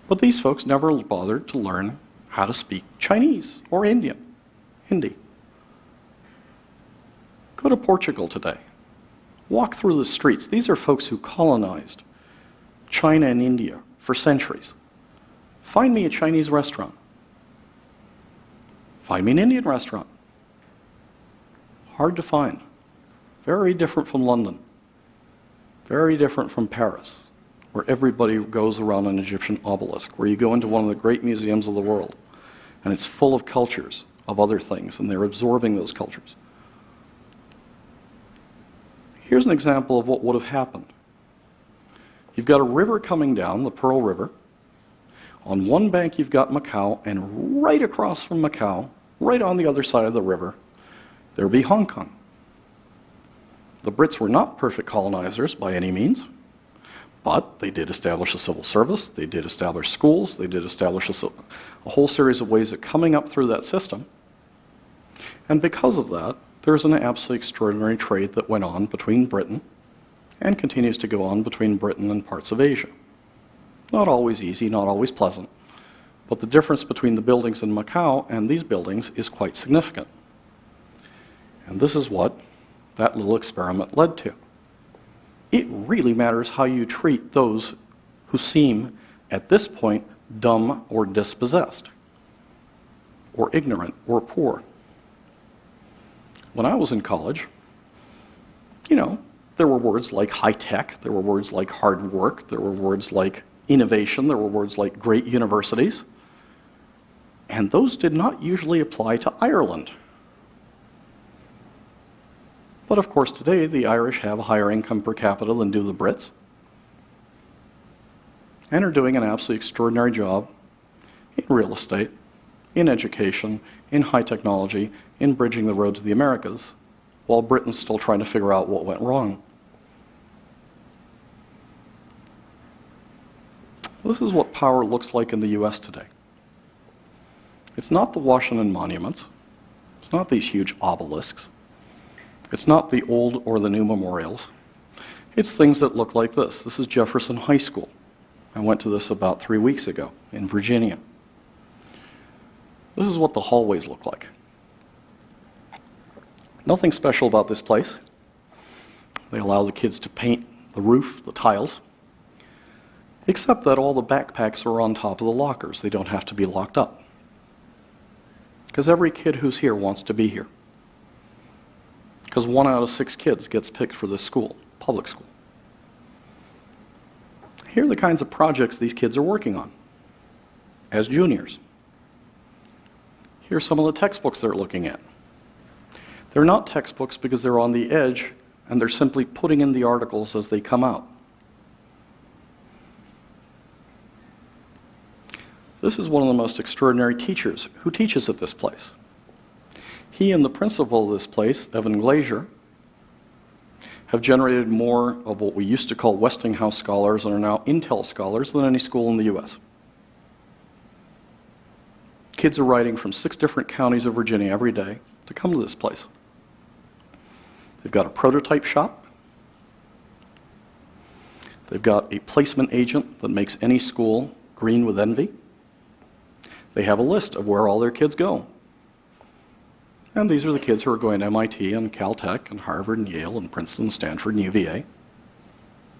But these folks never bothered to learn how to speak Chinese or Indian, Hindi. Go to Portugal today. Walk through the streets. These are folks who colonized China and India for centuries. Find me a Chinese restaurant. Find me an Indian restaurant. Hard to find. Very different from London. Very different from Paris, where everybody goes around an Egyptian obelisk, where you go into one of the great museums of the world, and it's full of cultures of other things, and they're absorbing those cultures. Here's an example of what would have happened. You've got a river coming down, the Pearl River. On one bank you've got Macau, and right across from Macau, right on the other side of the river, there would be Hong Kong. The Brits were not perfect colonizers by any means, but they did establish a civil service, they did establish schools, they did establish a whole series of ways of coming up through that system. And because of that, there's an absolutely extraordinary trade that went on between Britain and continues to go on between Britain and parts of Asia. Not always easy, not always pleasant, but the difference between the buildings in Macau and these buildings is quite significant. And this is what that little experiment led to. It really matters how you treat those who seem, at this point, dumb or dispossessed, or ignorant or poor. When I was in college, there were words like high tech, there were words like hard work, there were words like innovation. There were words like great universities. And those did not usually apply to Ireland. But of course today the Irish have a higher income per capita than do the Brits, and are doing an absolutely extraordinary job in real estate, in education, in high technology, in bridging the road to the Americas, while Britain's still trying to figure out what went wrong. This is what power looks like in the US today. It's not the Washington monuments. It's not these huge obelisks. It's not the old or the new memorials. It's things that look like this. This is Jefferson High School. I went to this about 3 weeks ago in Virginia. This is what the hallways look like. Nothing special about this place. They allow the kids to paint the roof, the tiles, except that all the backpacks are on top of the lockers. They don't have to be locked up. Because every kid who's here wants to be here. Because 1 out of 6 kids gets picked for this school, public school. Here are the kinds of projects these kids are working on as juniors. Here are some of the textbooks they're looking at. They're not textbooks because they're on the edge and they're simply putting in the articles as they come out. This is one of the most extraordinary teachers who teaches at this place. He and the principal of this place, Evan Glazier, have generated more of what we used to call Westinghouse scholars and are now Intel scholars than any school in the US. Kids are riding from 6 different counties of Virginia every day to come to this place. They've got a prototype shop. They've got a placement agent that makes any school green with envy. They have a list of where all their kids go. And these are the kids who are going to MIT and Caltech and Harvard and Yale and Princeton and Stanford and UVA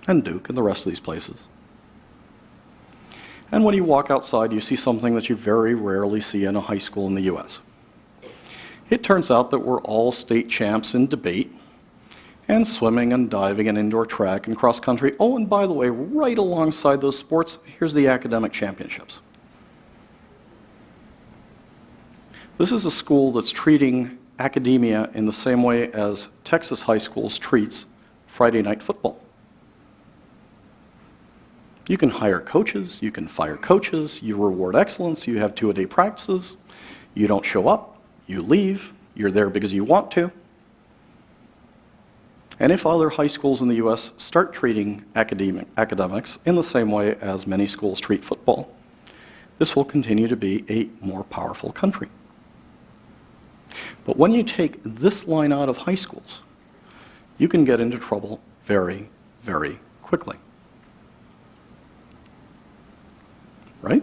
and Duke and the rest of these places. And when you walk outside, you see something that you very rarely see in a high school in the US. It turns out that we're all state champs in debate and swimming and diving and indoor track and cross country. Oh, and by the way, right alongside those sports, here's the academic championships. This is a school that's treating academia in the same way as Texas high schools treats Friday night football. You can hire coaches, you can fire coaches, you reward excellence, you have 2-a-day practices, you don't show up, you leave, you're there because you want to. And if other high schools in the US start treating academics in the same way as many schools treat football, this will continue to be a more powerful country. But when you take this line out of high schools, you can get into trouble very, very quickly. Right?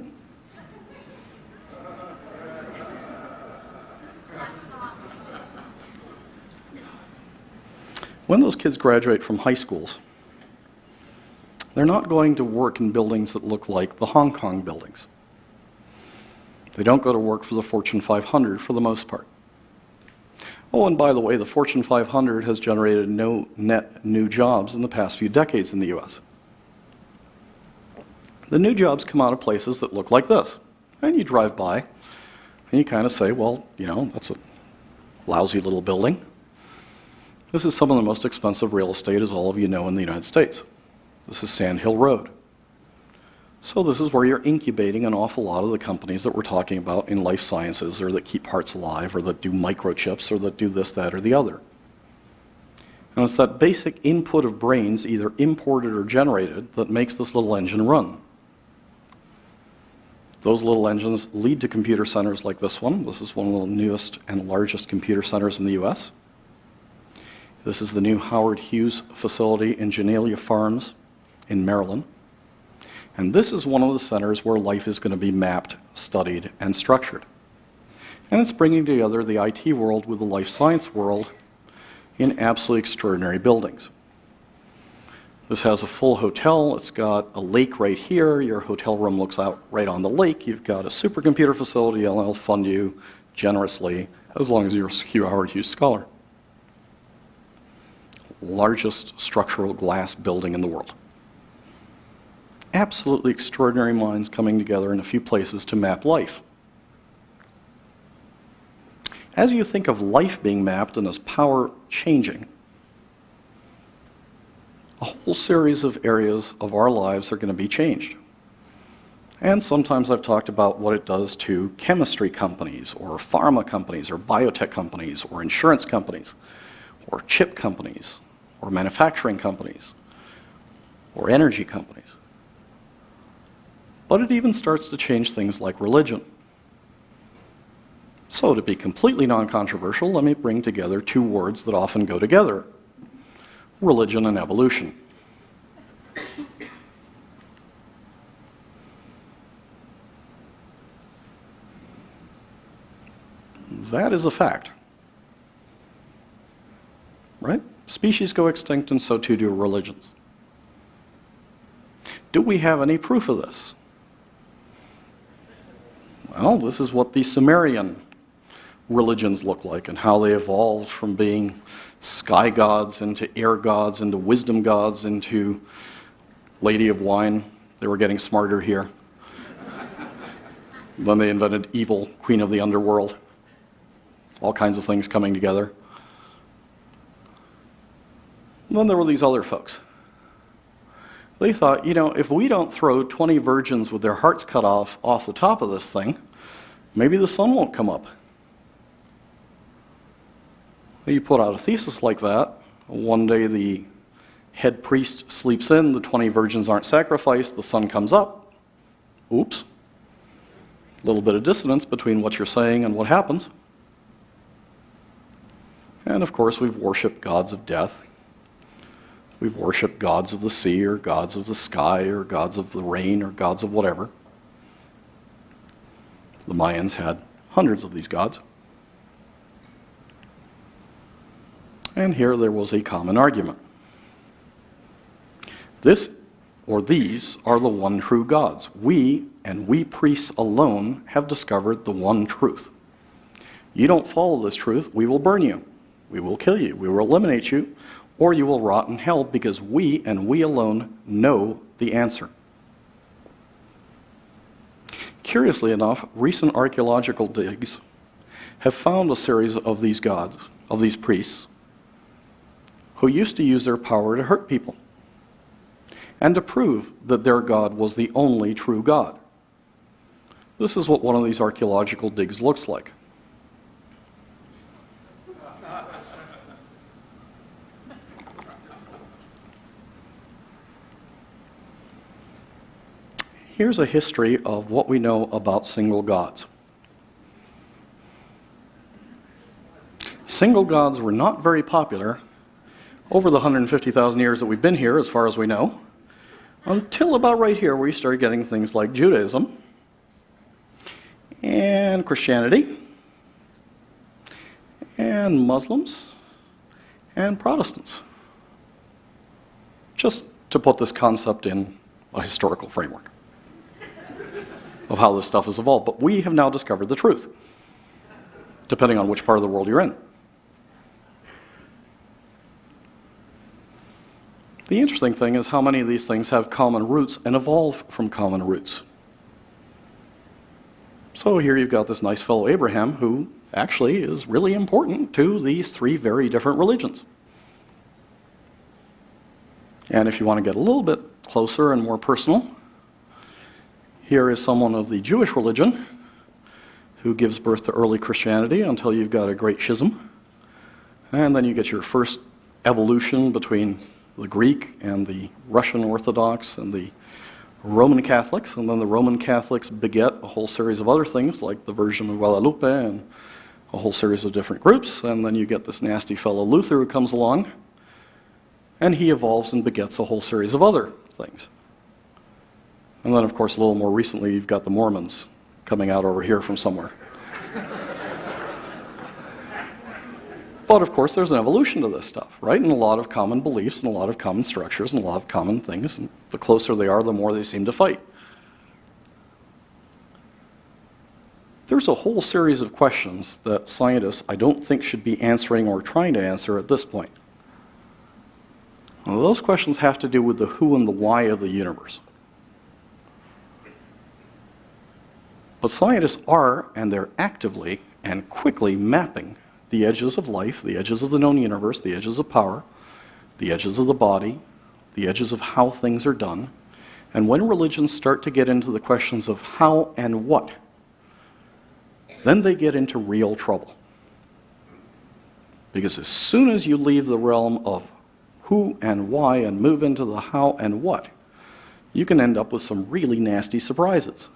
When those kids graduate from high schools, they're not going to work in buildings that look like the Hong Kong buildings. They don't go to work for the Fortune 500 for the most part. Oh, and by the way, the Fortune 500 has generated no net new jobs in the past few decades in the US. The new jobs come out of places that look like this. And you drive by, and you kind of say, well, you know, that's a lousy little building. This is some of the most expensive real estate, as all of you know, in the United States. This is Sand Hill Road. So this is where you're incubating an awful lot of the companies that we're talking about in life sciences, or that keep hearts alive, or that do microchips, or that do this, that, or the other. And it's that basic input of brains, either imported or generated, that makes this little engine run. Those little engines lead to computer centers like this one. This is one of the newest and largest computer centers in the US. This is the new Howard Hughes facility in Genelia Farms in Maryland. And this is one of the centers where life is going to be mapped, studied, and structured. And it's bringing together the IT world with the life science world in absolutely extraordinary buildings. This has a full hotel. It's got a lake right here. Your hotel room looks out right on the lake. You've got a supercomputer facility, and they'll fund you generously as long as you're a Howard Hughes scholar. Largest structural glass building in the world. absolutely extraordinary minds coming together in a few places to map life. As you think of life being mapped and as power changing, a whole series of areas of our lives are going to be changed. And sometimes I've talked about what it does to chemistry companies, or pharma companies, or biotech companies, or insurance companies, or chip companies, or manufacturing companies, or energy companies. But it even starts to change things like religion. So to be completely non-controversial, let me bring together two words that often go together: religion and evolution. That is a fact. Right? Species go extinct and so too do religions. Do we have any proof of this? Well, this is what the Sumerian religions look like and how they evolved from being sky gods into air gods into wisdom gods into lady of wine. They were getting smarter here. Then they invented evil, queen of the underworld. All kinds of things coming together. And then there were these other folks. They thought, you know, if we don't throw 20 virgins with their hearts cut off the top of this thing, maybe the sun won't come up. You put out a thesis like that. One day the head priest sleeps in, the 20 virgins aren't sacrificed, the sun comes up. Oops. A little bit of dissonance between what you're saying and what happens. And of course, we've worshipped gods of death. We've worshipped gods of the sea, or gods of the sky, or gods of the rain, or gods of whatever. The Mayans had hundreds of these gods. And here there was a common argument. This, or these, are the one true gods. We, and we priests alone, have discovered the one truth. You don't follow this truth, we will burn you. We will kill you, we will eliminate you, or you will rot in hell, because we and we alone know the answer. Curiously enough, recent archaeological digs have found a series of these gods, of these priests, who used to use their power to hurt people and to prove that their God was the only true God. This is what one of these archaeological digs looks like. Here's a history of what we know about single gods. Single gods were not very popular over the 150,000 years that we've been here, as far as we know, until about right here, where you start getting things like Judaism and Christianity and Muslims and Protestants. Just to put this concept in a historical framework of how this stuff has evolved. But we have now discovered the truth, depending on which part of the world you're in. The interesting thing is how many of these things have common roots and evolve from common roots. So here you've got this nice fellow Abraham, who actually is really important to these three very different religions. And if you want to get a little bit closer and more personal, here is someone of the Jewish religion who gives birth to early Christianity until you've got a great schism. And then you get your first evolution between the Greek and the Russian Orthodox and the Roman Catholics. And then the Roman Catholics beget a whole series of other things, like the Virgin of Guadalupe and a whole series of different groups. And then you get this nasty fellow Luther who comes along, and he evolves and begets a whole series of other things. And then, of course, a little more recently, you've got the Mormons coming out over here from somewhere. But, of course, there's an evolution to this stuff, right? And a lot of common beliefs and a lot of common structures and a lot of common things. And the closer they are, the more they seem to fight. There's a whole series of questions that scientists, I don't think, should be answering or trying to answer at this point. Well, those questions have to do with the who and the why of the universe. But scientists are, and they're actively and quickly mapping the edges of life, the edges of the known universe, the edges of power, the edges of the body, the edges of how things are done. And when religions start to get into the questions of how and what, then they get into real trouble. Because as soon as you leave the realm of who and why and move into the how and what, you can end up with some really nasty surprises.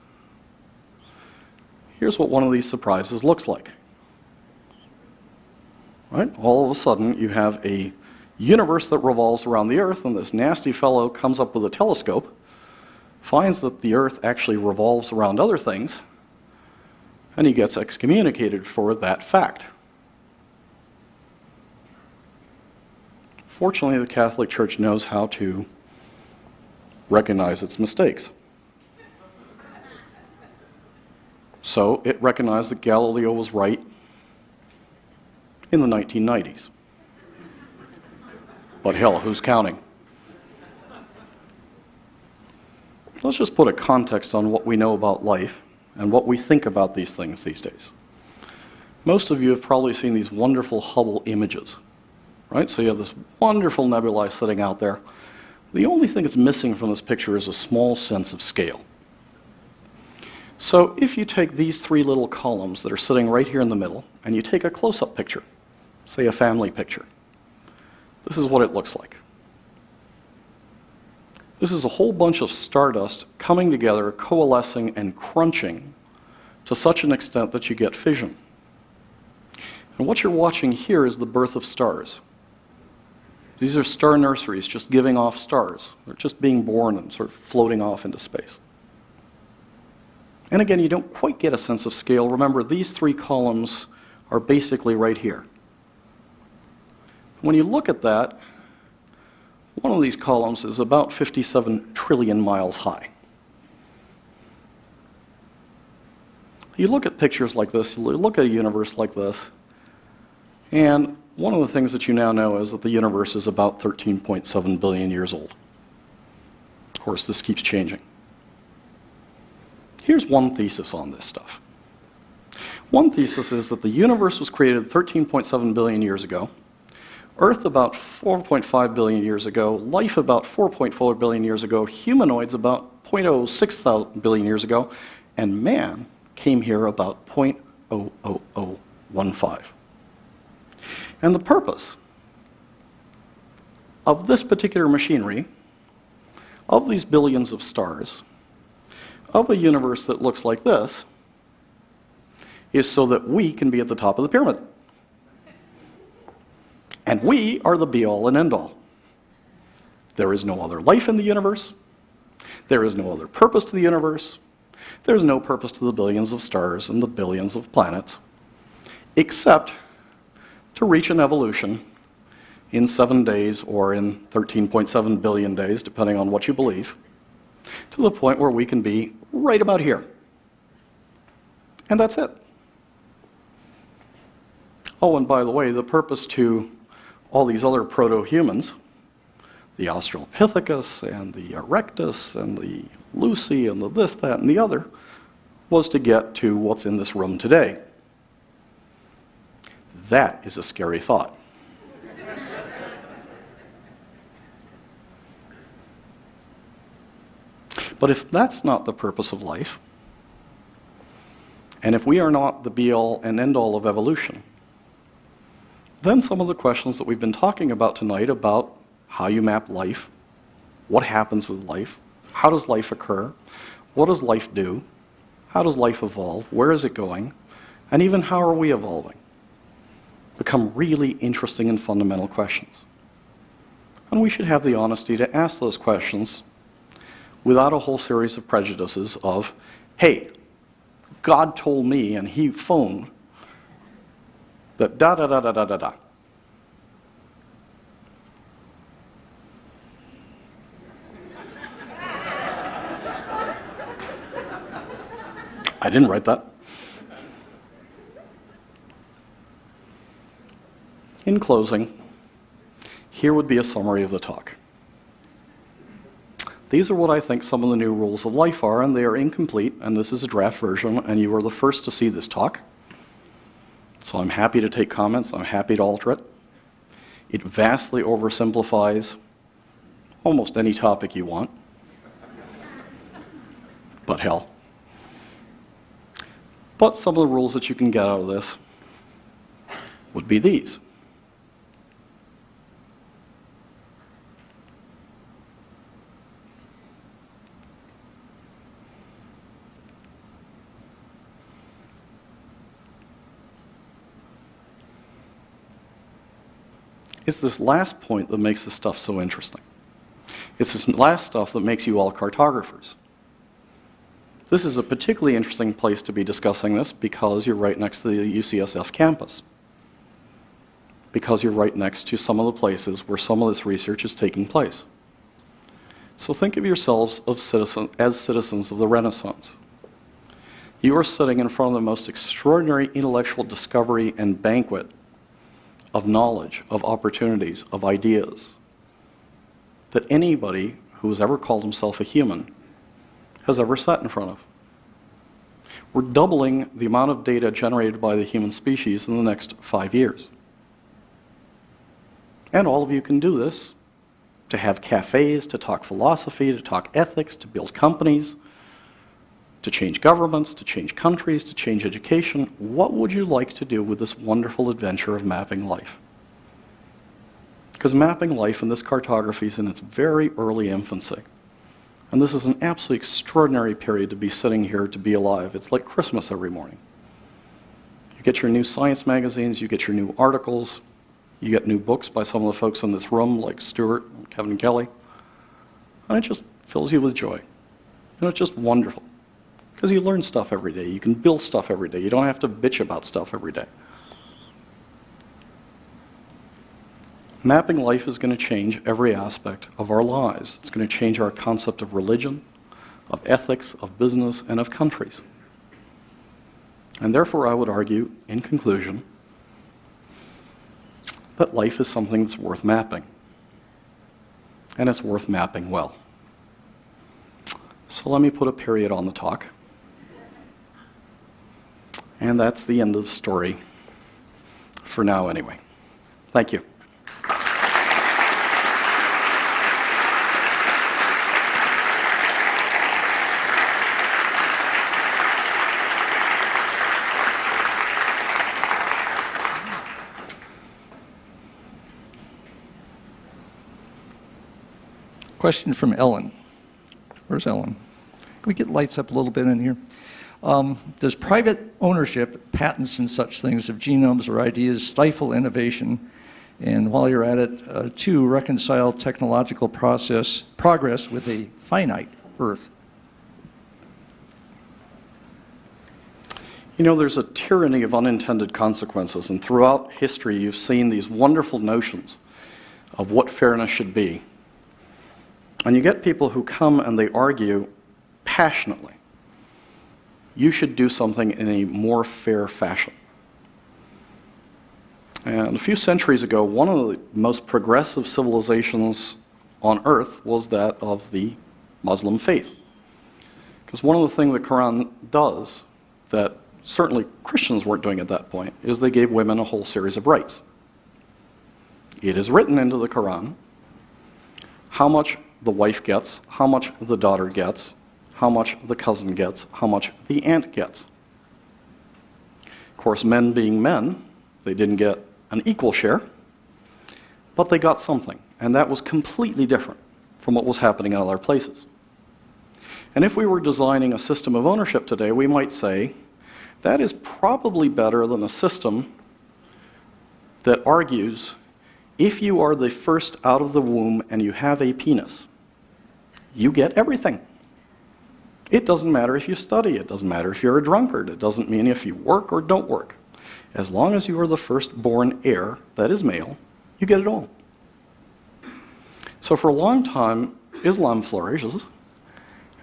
Here's what one of these surprises looks like. Right? All of a sudden, you have a universe that revolves around the Earth, and this nasty fellow comes up with a telescope, finds that the Earth actually revolves around other things, and he gets excommunicated for that fact. Fortunately, the Catholic Church knows how to recognize its mistakes. So it recognized that Galileo was right in the 1990s. But hell, who's counting? Let's just put a context on what we know about life and what we think about these things these days. Most of you have probably seen these wonderful Hubble images, right? So you have this wonderful nebulae sitting out there. The only thing that's missing from this picture is a small sense of scale. So if you take these three little columns that are sitting right here in the middle, and you take a close-up picture, say a family picture, this is what it looks like. This is a whole bunch of stardust coming together, coalescing and crunching to such an extent that you get fission. And what you're watching here is the birth of stars. These are star nurseries just giving off stars. They're just being born and sort of floating off into space. And again, you don't quite get a sense of scale. Remember, these three columns are basically right here. When you look at that, one of these columns is about 57 trillion miles high. You look at pictures like this, you look at a universe like this, and one of the things that you now know is that the universe is about 13.7 billion years old. Of course, this keeps changing. Here's one thesis on this stuff. One thesis is that the universe was created 13.7 billion years ago, Earth about 4.5 billion years ago, life about 4.4 billion years ago, humanoids about 0.06 billion years ago, and man came here about 0.00015. And the purpose of this particular machinery, of these billions of stars, of a universe that looks like this, is so that we can be at the top of the pyramid. And we are the be-all and end-all. There is no other life in the universe. There is no other purpose to the universe. There is no purpose to the billions of stars and the billions of planets, except to reach an evolution in 7 days or in 13.7 billion days, depending on what you believe, to the point where we can be right about here. And that's it. Oh, and by the way, the purpose to all these other proto-humans, the Australopithecus and the Erectus and the Lucy and the this, that, and the other, was to get to what's in this room today. That is a scary thought. But if that's not the purpose of life, and if we are not the be-all and end-all of evolution, then some of the questions that we've been talking about tonight about how you map life, what happens with life, how does life occur, what does life do, how does life evolve, where is it going, and even how are we evolving, become really interesting and fundamental questions. And we should have the honesty to ask those questions without a whole series of prejudices of, hey, God told me and he phoned that da-da-da-da-da-da-da. I didn't write that. In closing, here would be a summary of the talk. These are what I think some of the new rules of life are, and they are incomplete, and this is a draft version, and you are the first to see this talk. So I'm happy to take comments, I'm happy to alter it. It vastly oversimplifies almost any topic you want. But hell. But some of the rules that you can get out of this would be these. It's this last point that makes this stuff so interesting. It's this last stuff that makes you all cartographers. This is a particularly interesting place to be discussing this because you're right next to the UCSF campus. Because you're right next to some of the places where some of this research is taking place. So think of yourselves as citizens of the Renaissance. You are sitting in front of the most extraordinary intellectual discovery and banquet of knowledge, of opportunities, of ideas that anybody who has ever called himself a human has ever sat in front of. We're doubling the amount of data generated by the human species in the next 5 years. And all of you can do this, to have cafes, to talk philosophy, to talk ethics, to build companies, to change governments, to change countries, to change education. What would you like to do with this wonderful adventure of mapping life? Because mapping life in this cartography is in its very early infancy. And this is an absolutely extraordinary period to be sitting here, to be alive. It's like Christmas every morning. You get your new science magazines, you get your new articles, you get new books by some of the folks in this room, like Stewart and Kevin Kelly. And it just fills you with joy. And it's just wonderful. Because you learn stuff every day. You can build stuff every day. You don't have to bitch about stuff every day. Mapping life is going to change every aspect of our lives. It's going to change our concept of religion, of ethics, of business, and of countries. And therefore, I would argue, in conclusion, that life is something that's worth mapping. And it's worth mapping well. So let me put a period on the talk. And that's the end of the story, for now anyway. Thank you. Question from Ellen. Where's Ellen? Can we get lights up a little bit in here? Does private ownership, patents and such things of genomes or ideas stifle innovation? And while you're at it, 2, reconcile technological progress with a finite Earth? You know, there's a tyranny of unintended consequences, and throughout history you've seen these wonderful notions of what fairness should be. And you get people who come and they argue passionately, you should do something in a more fair fashion. And a few centuries ago, one of the most progressive civilizations on earth was that of the Muslim faith. Because one of the things the Quran does that certainly Christians weren't doing at that point is they gave women a whole series of rights. It is written into the Quran how much the wife gets, how much the daughter gets, how much the cousin gets, how much the aunt gets. Of course, men being men, they didn't get an equal share, but they got something, and that was completely different from what was happening in other places. And if we were designing a system of ownership today, we might say that is probably better than a system that argues if you are the first out of the womb and you have a penis, you get everything. It doesn't matter if you study, it doesn't matter if you're a drunkard, it doesn't mean if you work or don't work. As long as you are the firstborn heir, that is male, you get it all. So for a long time, Islam flourishes,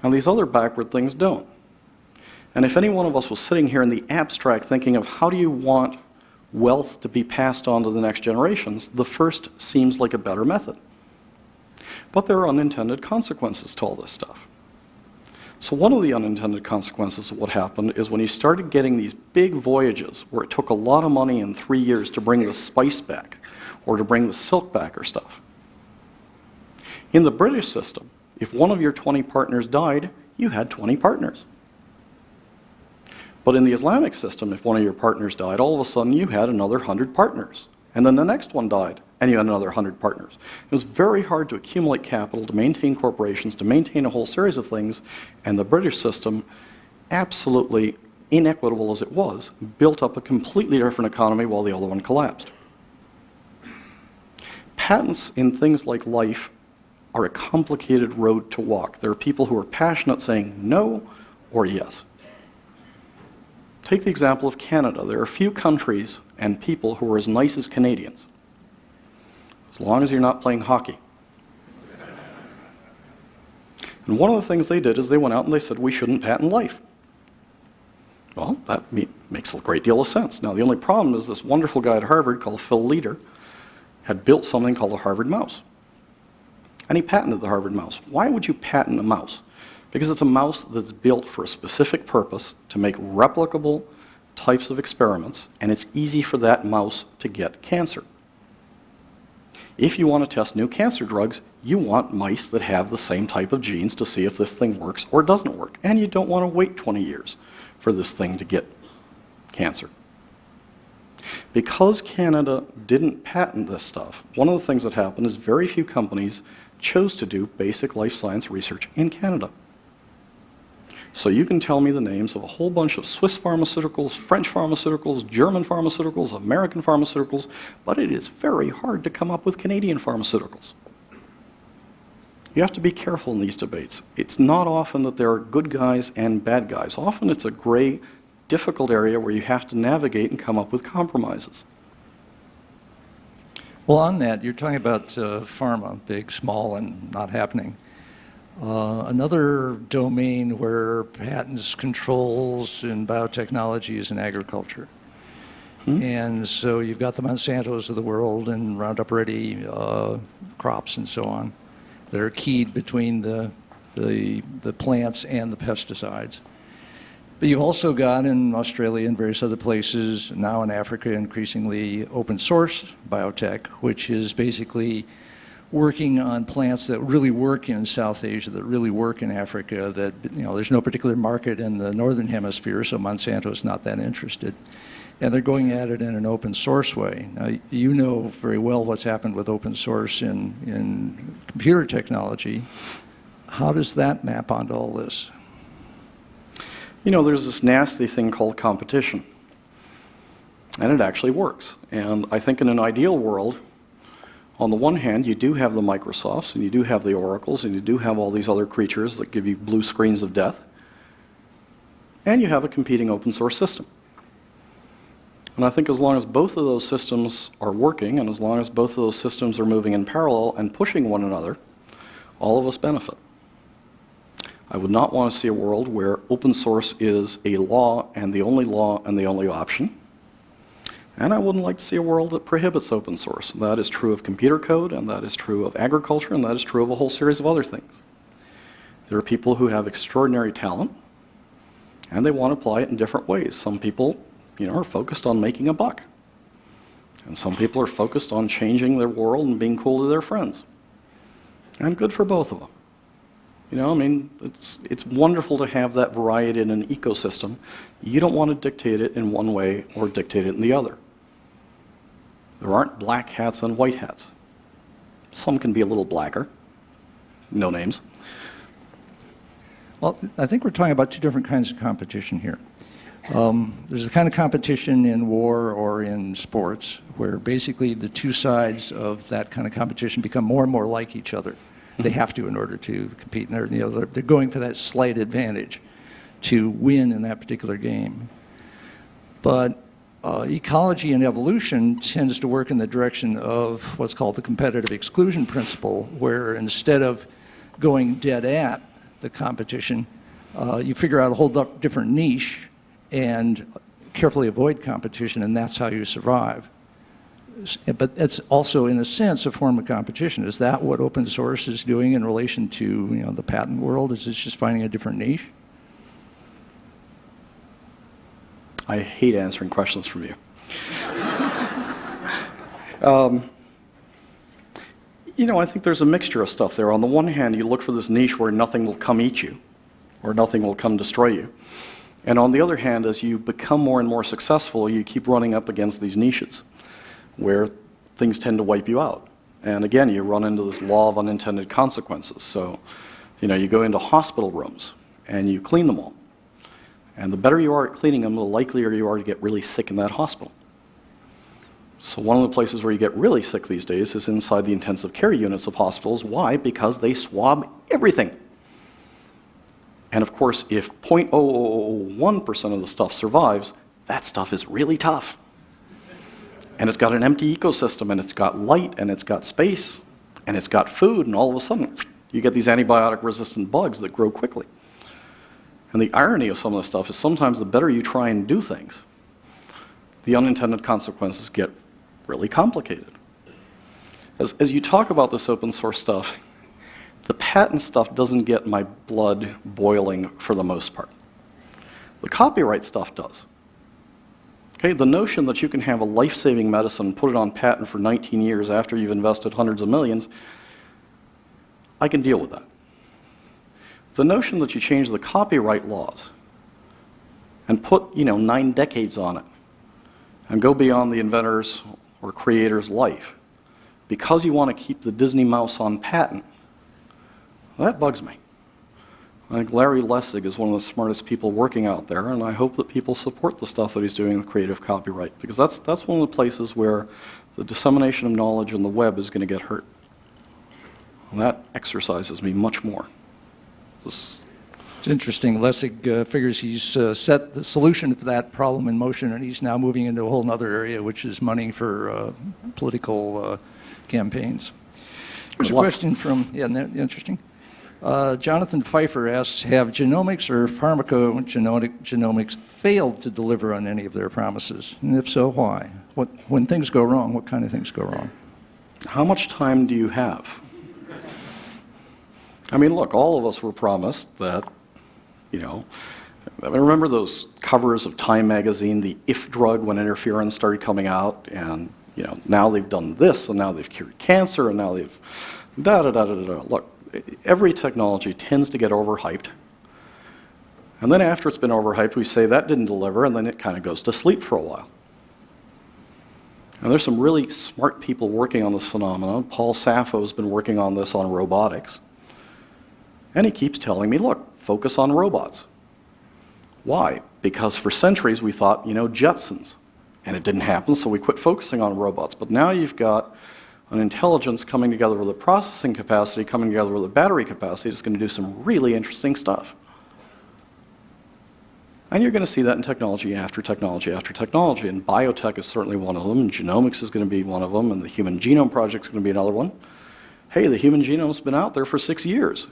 and these other backward things don't. And if any one of us was sitting here in the abstract thinking of how do you want wealth to be passed on to the next generations, the first seems like a better method. But there are unintended consequences to all this stuff. So one of the unintended consequences of what happened is when you started getting these big voyages where it took a lot of money in 3 years to bring the spice back or to bring the silk back or stuff. In the British system, if one of your 20 partners died, you had 20 partners. But in the Islamic system, if one of your partners died, all of a sudden you had another 100 partners. And then the next one died, and you had another 100 partners. It was very hard to accumulate capital, to maintain corporations, to maintain a whole series of things, and the British system, absolutely inequitable as it was, built up a completely different economy while the other one collapsed. Patents in things like life are a complicated road to walk. There are people who are passionate saying no or yes. Take the example of Canada. There are few countries and people who are as nice as Canadians, as long as you're not playing hockey. And one of the things they did is they went out and they said, we shouldn't patent life. Well, that makes a great deal of sense. Now, the only problem is this wonderful guy at Harvard called Phil Leader had built something called a Harvard mouse. And he patented the Harvard mouse. Why would you patent a mouse? Because it's a mouse that's built for a specific purpose to make replicable types of experiments, and it's easy for that mouse to get cancer. If you want to test new cancer drugs, you want mice that have the same type of genes to see if this thing works or doesn't work. And you don't want to wait 20 years for this thing to get cancer. Because Canada didn't patent this stuff, one of the things that happened is very few companies chose to do basic life science research in Canada. So you can tell me the names of a whole bunch of Swiss pharmaceuticals, French pharmaceuticals, German pharmaceuticals, American pharmaceuticals, but it is very hard to come up with Canadian pharmaceuticals. You have to be careful in these debates. It's not often that there are good guys and bad guys. Often it's a gray, difficult area where you have to navigate and come up with compromises. Well, on that, you're talking about pharma, big, small, and not happening. Another domain where patents controls in biotechnology is in agriculture. And so you've got the Monsantos of the world and Roundup Ready crops and so on that are keyed between the plants and the pesticides. But you've also got in Australia and various other places, now in Africa, increasingly open source biotech, which is basically working on plants that really work in South Asia, that really work in Africa, that, you know, there's no particular market in the northern hemisphere, so Monsanto's not that interested. And they're going at it in an open source way. Now, you know very well what's happened with open source in computer technology. How does that map onto all this? You know, there's this nasty thing called competition. And it actually works. And I think in an ideal world, on the one hand, you do have the Microsofts, and you do have the Oracles, and you do have all these other creatures that give you blue screens of death. And you have a competing open source system. And I think as long as both of those systems are working, and as long as both of those systems are moving in parallel and pushing one another, all of us benefit. I would not want to see a world where open source is a law and the only option. And I wouldn't like to see a world that prohibits open source. That is true of computer code, and that is true of agriculture, and that is true of a whole series of other things. There are people who have extraordinary talent, and they want to apply it in different ways. Some people, you know, are focused on making a buck. And some people are focused on changing their world and being cool to their friends. And good for both of them. You know, I mean, it's wonderful to have that variety in an ecosystem. You don't want to dictate it in one way or dictate it in the other. There aren't black hats and white hats. Some can be a little blacker. No names. Well, I think we're talking about two different kinds of competition here. There's the kind of competition in war or in sports where basically the two sides of that kind of competition become more and more like each other. They have to in order to compete, and they're going for that slight advantage to win in that particular game. But ecology and evolution tends to work in the direction of what's called the competitive exclusion principle, where instead of going dead at the competition, you figure out a whole different niche and carefully avoid competition, and that's how you survive. But it's also, in a sense, a form of competition. Is that what open source is doing in relation to the patent world? Is it just finding a different niche? I hate answering questions from you. I think there's a mixture of stuff there. On the one hand, you look for this niche where nothing will come eat you, or nothing will come destroy you. And on the other hand, as you become more and more successful, you keep running up against these niches where things tend to wipe you out. And again, you run into this law of unintended consequences. So, you go into hospital rooms and you clean them all. And the better you are at cleaning them, the likelier you are to get really sick in that hospital. So one of the places where you get really sick these days is inside the intensive care units of hospitals. Why? Because they swab everything. And of course, if 0.0001% of the stuff survives, that stuff is really tough. And it's got an empty ecosystem, and it's got light, and it's got space, and it's got food, and all of a sudden, you get these antibiotic-resistant bugs that grow quickly. And the irony of some of this stuff is sometimes the better you try and do things, the unintended consequences get really complicated. As you talk about this open source stuff, the patent stuff doesn't get my blood boiling for the most part. The copyright stuff does. Okay, the notion that you can have a life-saving medicine, put it on patent for 19 years after you've invested hundreds of millions, I can deal with that. The notion that you change the copyright laws and put, 9 decades on it and go beyond the inventor's or creator's life because you want to keep the Disney mouse on patent, that bugs me. I think Larry Lessig is one of the smartest people working out there, and I hope that people support the stuff that he's doing with creative copyright, because that's one of the places where the dissemination of knowledge on the web is going to get hurt. And that exercises me much more. It's interesting. Lessig figures he's set the solution to that problem in motion, and he's now moving into a whole other area, which is money for political campaigns. Here's a question from, interesting. Jonathan Pfeiffer asks, have genomics or pharmacogenomics failed to deliver on any of their promises? And if so, why? When things go wrong, what kind of things go wrong? How much time do you have? I mean, look, all of us were promised that, I remember those covers of Time magazine, the if drug when interference started coming out, and, now they've done this, and now they've cured cancer, and now they've da-da-da-da-da-da. Look, every technology tends to get overhyped. And then after it's been overhyped, we say that didn't deliver, and then it kind of goes to sleep for a while. And there's some really smart people working on this phenomenon. Paul Sappho's been working on this on robotics. And he keeps telling me, look, focus on robots. Why? Because for centuries we thought, Jetsons. And it didn't happen, so we quit focusing on robots. But now you've got an intelligence coming together with a processing capacity, coming together with a battery capacity that's going to do some really interesting stuff. And you're going to see that in technology after technology after technology. And biotech is certainly one of them, and genomics is going to be one of them, and the Human Genome Project is going to be another one. Hey, the Human Genome's been out there for 6 years.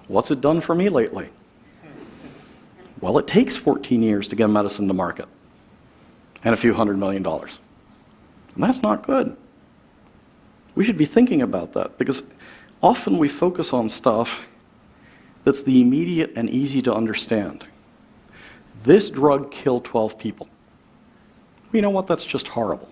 What's it done for me lately? Well, it takes 14 years to get a medicine to market, and a few $100 million. And that's not good. We should be thinking about that, because often we focus on stuff that's the immediate and easy to understand. This drug killed 12 people. You know what? That's just horrible.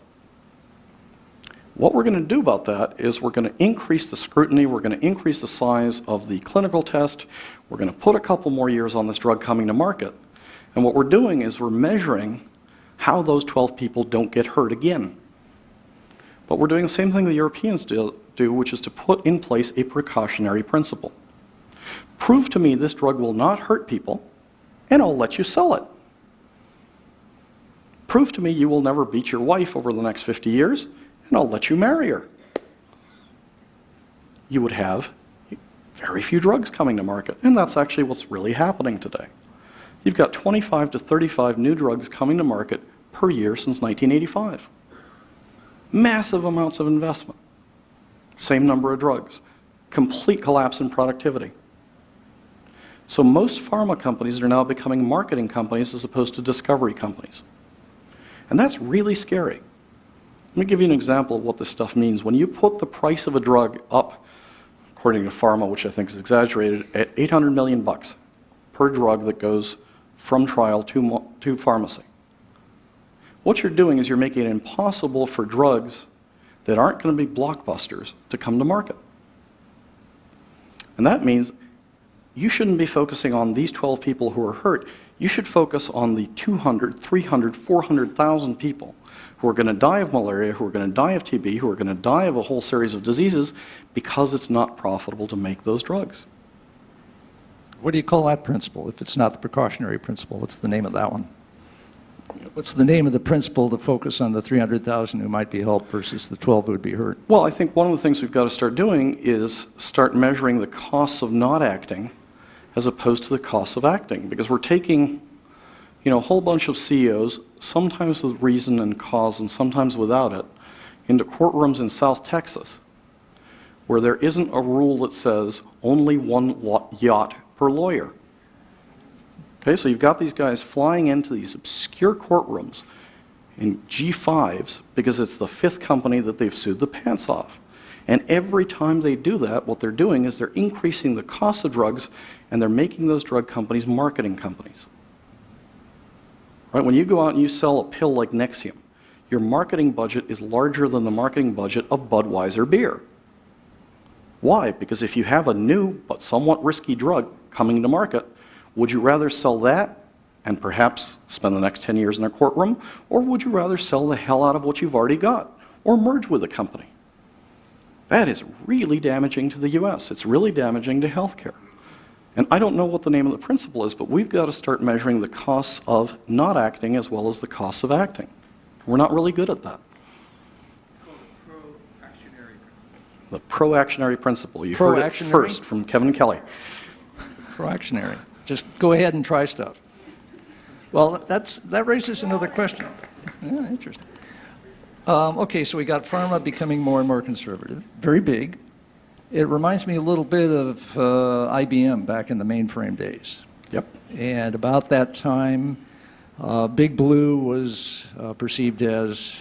What we're going to do about that is we're going to increase the scrutiny, we're going to increase the size of the clinical test, we're going to put a couple more years on this drug coming to market, and what we're doing is we're measuring how those 12 people don't get hurt again. But we're doing the same thing the Europeans do, which is to put in place a precautionary principle. Prove to me this drug will not hurt people, and I'll let you sell it. Prove to me you will never beat your wife over the next 50 years, and I'll let you marry her. You would have very few drugs coming to market, and that's actually what's really happening today. You've got 25 to 35 new drugs coming to market per year since 1985. Massive amounts of investment. Same number of drugs. Complete collapse in productivity. So most pharma companies are now becoming marketing companies as opposed to discovery companies. And that's really scary. Let me give you an example of what this stuff means. When you put the price of a drug up, according to pharma, which I think is exaggerated, at 800 million bucks per drug that goes from trial to pharmacy. What you're doing is you're making it impossible for drugs that aren't going to be blockbusters to come to market. And that means you shouldn't be focusing on these 12 people who are hurt. You should focus on the 200, 300, 400,000 people who are going to die of malaria, who are going to die of TB, who are going to die of a whole series of diseases because it's not profitable to make those drugs. What do you call that principle if it's not the precautionary principle? What's the name of that one? What's the name of the principle to focus on the 300,000 who might be helped versus the 12 who would be hurt? Well, I think one of the things we've got to start doing is start measuring the costs of not acting as opposed to the costs of acting, because we're taking, a whole bunch of CEOs, sometimes with reason and cause and sometimes without it, into courtrooms in South Texas where there isn't a rule that says only one yacht per lawyer. Okay, so you've got these guys flying into these obscure courtrooms in G5s because it's the fifth company that they've sued the pants off. And every time they do that, what they're doing is they're increasing the cost of drugs and they're making those drug companies marketing companies. Right? When you go out and you sell a pill like Nexium, your marketing budget is larger than the marketing budget of Budweiser beer. Why? Because if you have a new but somewhat risky drug coming to market, would you rather sell that and perhaps spend the next 10 years in a courtroom, or would you rather sell the hell out of what you've already got, or merge with a company? That is really damaging to the US. It's really damaging to healthcare. And I don't know what the name of the principle is, but we've got to start measuring the costs of not acting as well as the costs of acting. We're not really good at that. The pro-actionary principle. You heard it first from Kevin Kelly. Pro-actionary. Just go ahead and try stuff. Well, that raises another question. Yeah, interesting. Okay, so we got pharma becoming more and more conservative. Very big. It reminds me a little bit of IBM back in the mainframe days. Yep. And about that time, Big Blue was perceived as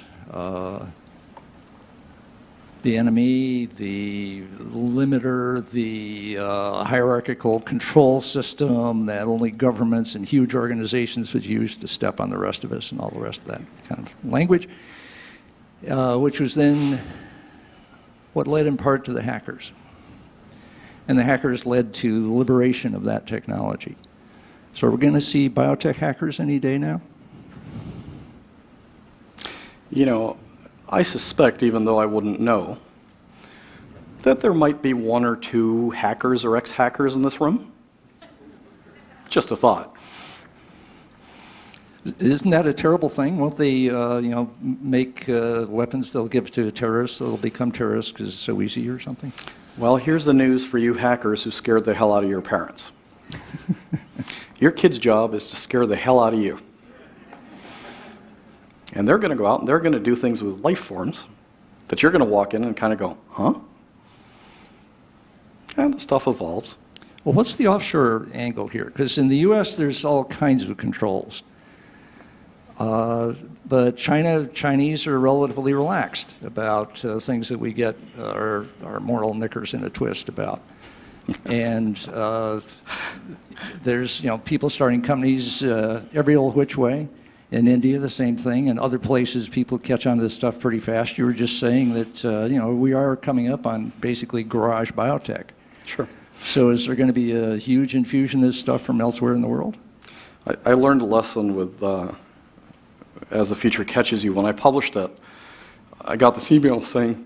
the enemy, the limiter, the hierarchical control system that only governments and huge organizations would use to step on the rest of us and all the rest of that kind of language, which was then what led in part to the hackers. And the hackers led to the liberation of that technology. So are we going to see biotech hackers any day now? I suspect, even though I wouldn't know, that there might be one or two hackers or ex-hackers in this room. Just a thought. Isn't that a terrible thing? Won't they, make weapons they'll give to terrorists that'll become terrorists because it's so easy or something? Well, here's the news for you hackers who scared the hell out of your parents. Your kid's job is to scare the hell out of you. And they're going to go out and they're going to do things with life forms that you're going to walk in and kind of go, huh? And the stuff evolves. Well, what's the offshore angle here? Because in the U.S. there's all kinds of controls. But Chinese are relatively relaxed about things that we get our moral knickers in a twist about. And there's people starting companies every old which way. In India, the same thing. In other places, people catch on to this stuff pretty fast. You were just saying that we are coming up on basically garage biotech. Sure. So is there going to be a huge infusion of this stuff from elsewhere in the world? I learned a lesson with As the Future Catches You. When I published it, I got this email saying,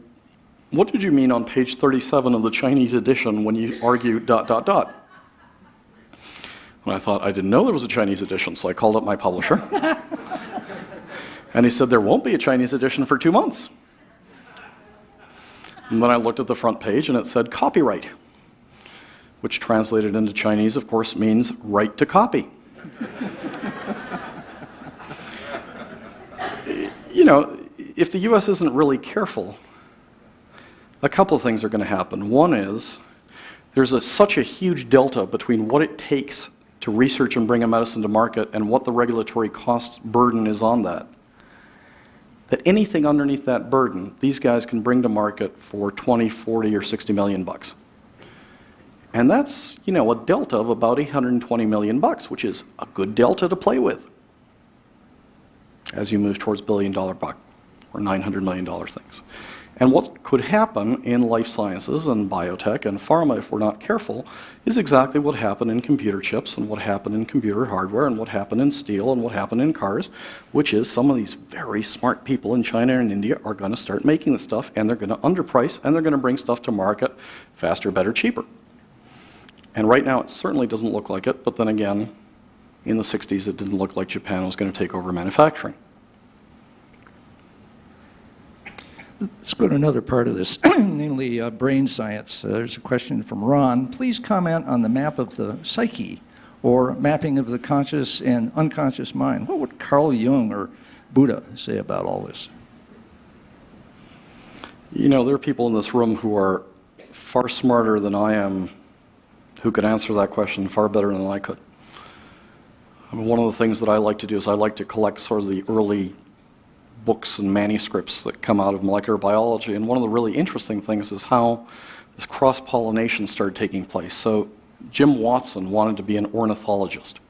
what did you mean on page 37 of the Chinese edition when you argue ... And I thought, I didn't know there was a Chinese edition, so I called up my publisher. And he said, there won't be a Chinese edition for 2 months. And then I looked at the front page and it said copyright, which translated into Chinese, of course, means right to copy. If the US isn't really careful, a couple of things are going to happen. One is, there's such a huge delta between what it takes to research and bring a medicine to market and what the regulatory cost burden is on that that anything underneath that burden, these guys can bring to market for 20, 40, or 60 million bucks. And that's, you know, a delta of about 820 million bucks, which is a good delta to play with as you move towards billion-dollar buck or $900 million things. And what could happen in life sciences and biotech and pharma, if we're not careful, is exactly what happened in computer chips and what happened in computer hardware and what happened in steel and what happened in cars, which is some of these very smart people in China and India are going to start making this stuff, and they're going to underprice, and they're going to bring stuff to market faster, better, cheaper. And right now it certainly doesn't look like it, but then again, in the 60s it didn't look like Japan was going to take over manufacturing. Let's go to another part of this, namely brain science. There's a question from Ron. Please comment on the map of the psyche, or mapping of the conscious and unconscious mind. What would Carl Jung or Buddha say about all this? You know, there are people in this room who are far smarter than I am who could answer that question far better than I could. I mean, one of the things that I like to do is I like to collect sort of the early books and manuscripts that come out of molecular biology, and one of the really interesting things is how this cross-pollination started taking place. So Jim Watson wanted to be an ornithologist.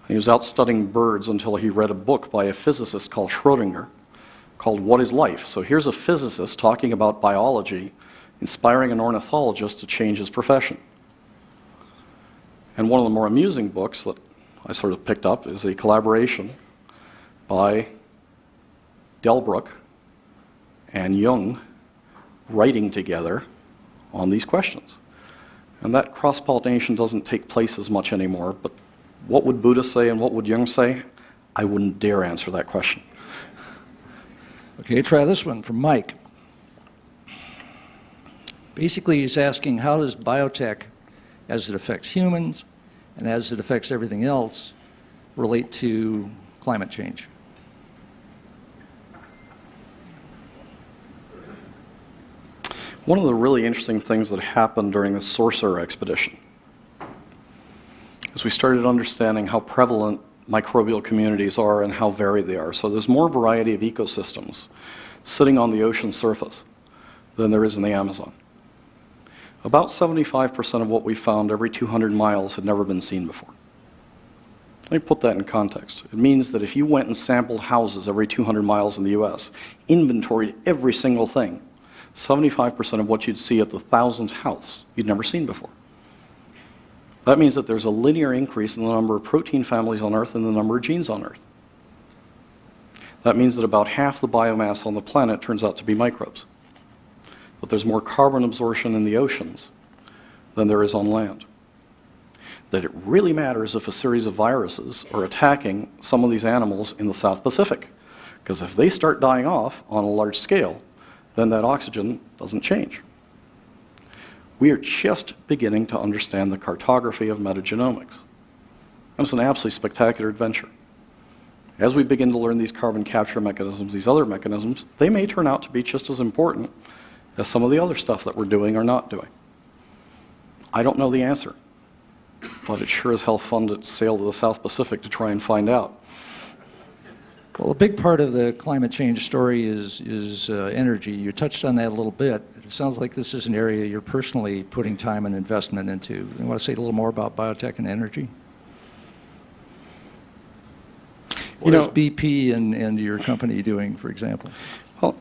He was out studying birds until he read a book by a physicist called Schrödinger called What is Life? So here's a physicist talking about biology, inspiring an ornithologist to change his profession. And one of the more amusing books that I sort of picked up is a collaboration by Delbruck and Jung writing together on these questions. And that cross-pollination doesn't take place as much anymore, but what would Buddha say and what would Jung say? I wouldn't dare answer that question. Okay, try this one from Mike. Basically, he's asking, how does biotech, as it affects humans and as it affects everything else, relate to climate change? One of the really interesting things that happened during the Sorcerer expedition is we started understanding how prevalent microbial communities are and how varied they are. So there's more variety of ecosystems sitting on the ocean surface than there is in the Amazon. About 75% of what we found every 200 miles had never been seen before. Let me put that in context. It means that if you went and sampled houses every 200 miles in the US, inventoried every single thing, 75% of what you'd see at the 1,000th house you'd never seen before. That means that there's a linear increase in the number of protein families on Earth and the number of genes on Earth. That means that about half the biomass on the planet turns out to be microbes. But there's more carbon absorption in the oceans than there is on land. That it really matters if a series of viruses are attacking some of these animals in the South Pacific. Because if they start dying off on a large scale, then that oxygen doesn't change. We are just beginning to understand the cartography of metagenomics. It's an absolutely spectacular adventure. As we begin to learn these carbon capture mechanisms, these other mechanisms, they may turn out to be just as important as some of the other stuff that we're doing or not doing. I don't know the answer, but it's sure as hell fun to sail to the South Pacific to try and find out. Well, a big part of the climate change story is energy. You touched on that a little bit. It sounds like this is an area you're personally putting time and investment into. You want to say a little more about biotech and energy? What is BP and your company doing, for example? Well,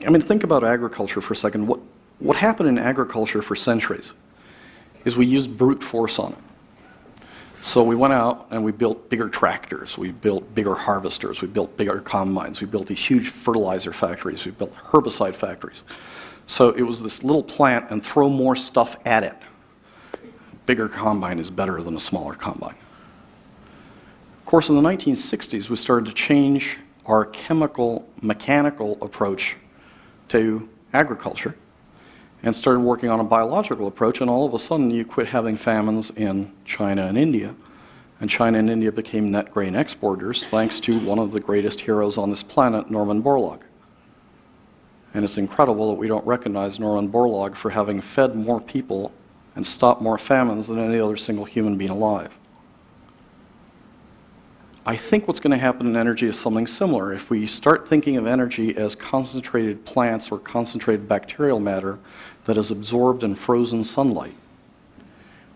I mean, think about agriculture for a second. What happened in agriculture for centuries is we used brute force on it. So we went out and we built bigger tractors, we built bigger harvesters, we built bigger combines, we built these huge fertilizer factories, we built herbicide factories. So it was this little plant and throw more stuff at it. Bigger combine is better than a smaller combine. Of course, in the 1960s, we started to change our chemical, mechanical approach to agriculture and started working on a biological approach, and all of a sudden you quit having famines in China and India, and China and India became net grain exporters thanks to one of the greatest heroes on this planet, Norman Borlaug. And it's incredible that we don't recognize Norman Borlaug for having fed more people and stopped more famines than any other single human being alive. I think what's going to happen in energy is something similar. If we start thinking of energy as concentrated plants or concentrated bacterial matter that is absorbed in frozen sunlight,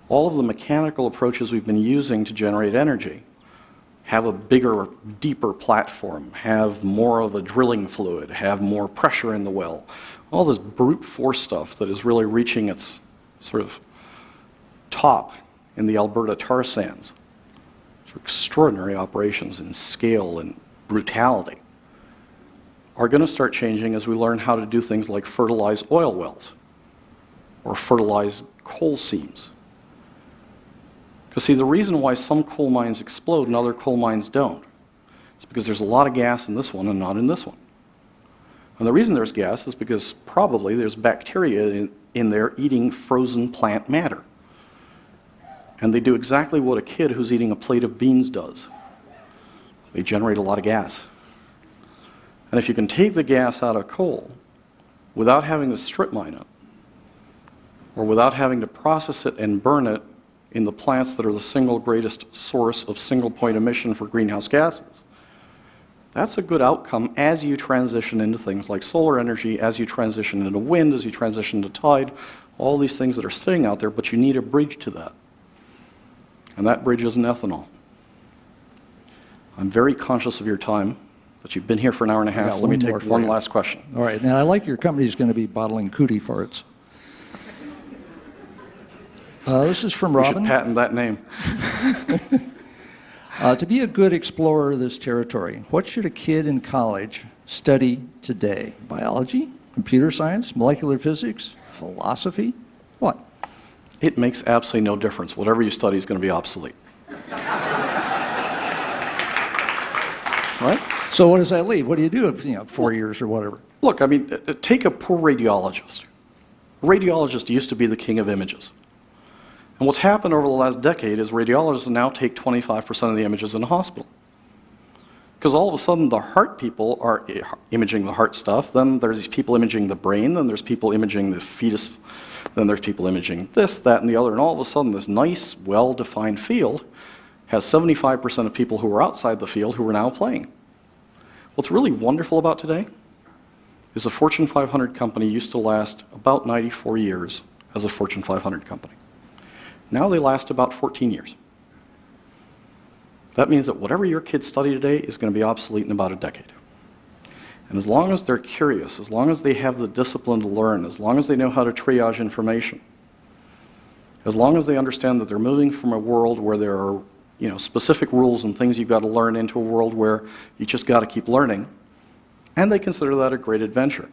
all of the mechanical approaches we've been using to generate energy have a bigger, deeper platform, have more of a drilling fluid, have more pressure in the well. All this brute force stuff that is really reaching its sort of top in the Alberta tar sands. Extraordinary operations in scale and brutality are going to start changing as we learn how to do things like fertilize oil wells or fertilize coal seams. Because see, the reason why some coal mines explode and other coal mines don't is because there's a lot of gas in this one and not in this one. And the reason there's gas is because probably there's bacteria in there eating frozen plant matter. And they do exactly what a kid who's eating a plate of beans does. They generate a lot of gas. And if you can take the gas out of coal without having to strip mine it, or without having to process it and burn it in the plants that are the single greatest source of single point emission for greenhouse gases, that's a good outcome as you transition into things like solar energy, as you transition into wind, as you transition to tide, all these things that are sitting out there, but you need a bridge to that. And that bridge isn't ethanol. I'm very conscious of your time, but you've been here for an hour and a half. Let me take one last question. All right, now I like your company's going to be bottling cootie farts. This is from We Robin. should patent that name. To be a good explorer of this territory, what should a kid in college study today? Biology, computer science, molecular physics, philosophy? What? It makes absolutely no difference. Whatever you study is going to be obsolete. Right? So what does that leave? What do you do if, 4 years or whatever? Look, I mean, take a poor radiologist. A radiologist used to be the king of images. And what's happened over the last decade is radiologists now take 25% of the images in a hospital. Because all of a sudden the heart people are imaging the heart stuff, then there's these people imaging the brain, then there's people imaging the fetus, then there's people imaging this, that, and the other, and all of a sudden this nice, well-defined field has 75% of people who are outside the field who are now playing. What's really wonderful about today is a Fortune 500 company used to last about 94 years as a Fortune 500 company. Now they last about 14 years. That means that whatever your kids study today is going to be obsolete in about a decade. And as long as they're curious, as long as they have the discipline to learn, as long as they know how to triage information, as long as they understand that they're moving from a world where there are specific rules and things you've got to learn into a world where you just got to keep learning, and they consider that a great adventure,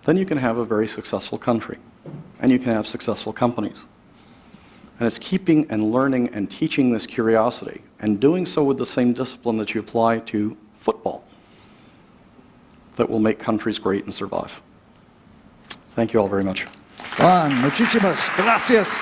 then you can have a very successful country, and you can have successful companies. And it's keeping and learning and teaching this curiosity, and doing so with the same discipline that you apply to football, that will make countries great and survive. Thank you all very much. Juan, muchísimas gracias.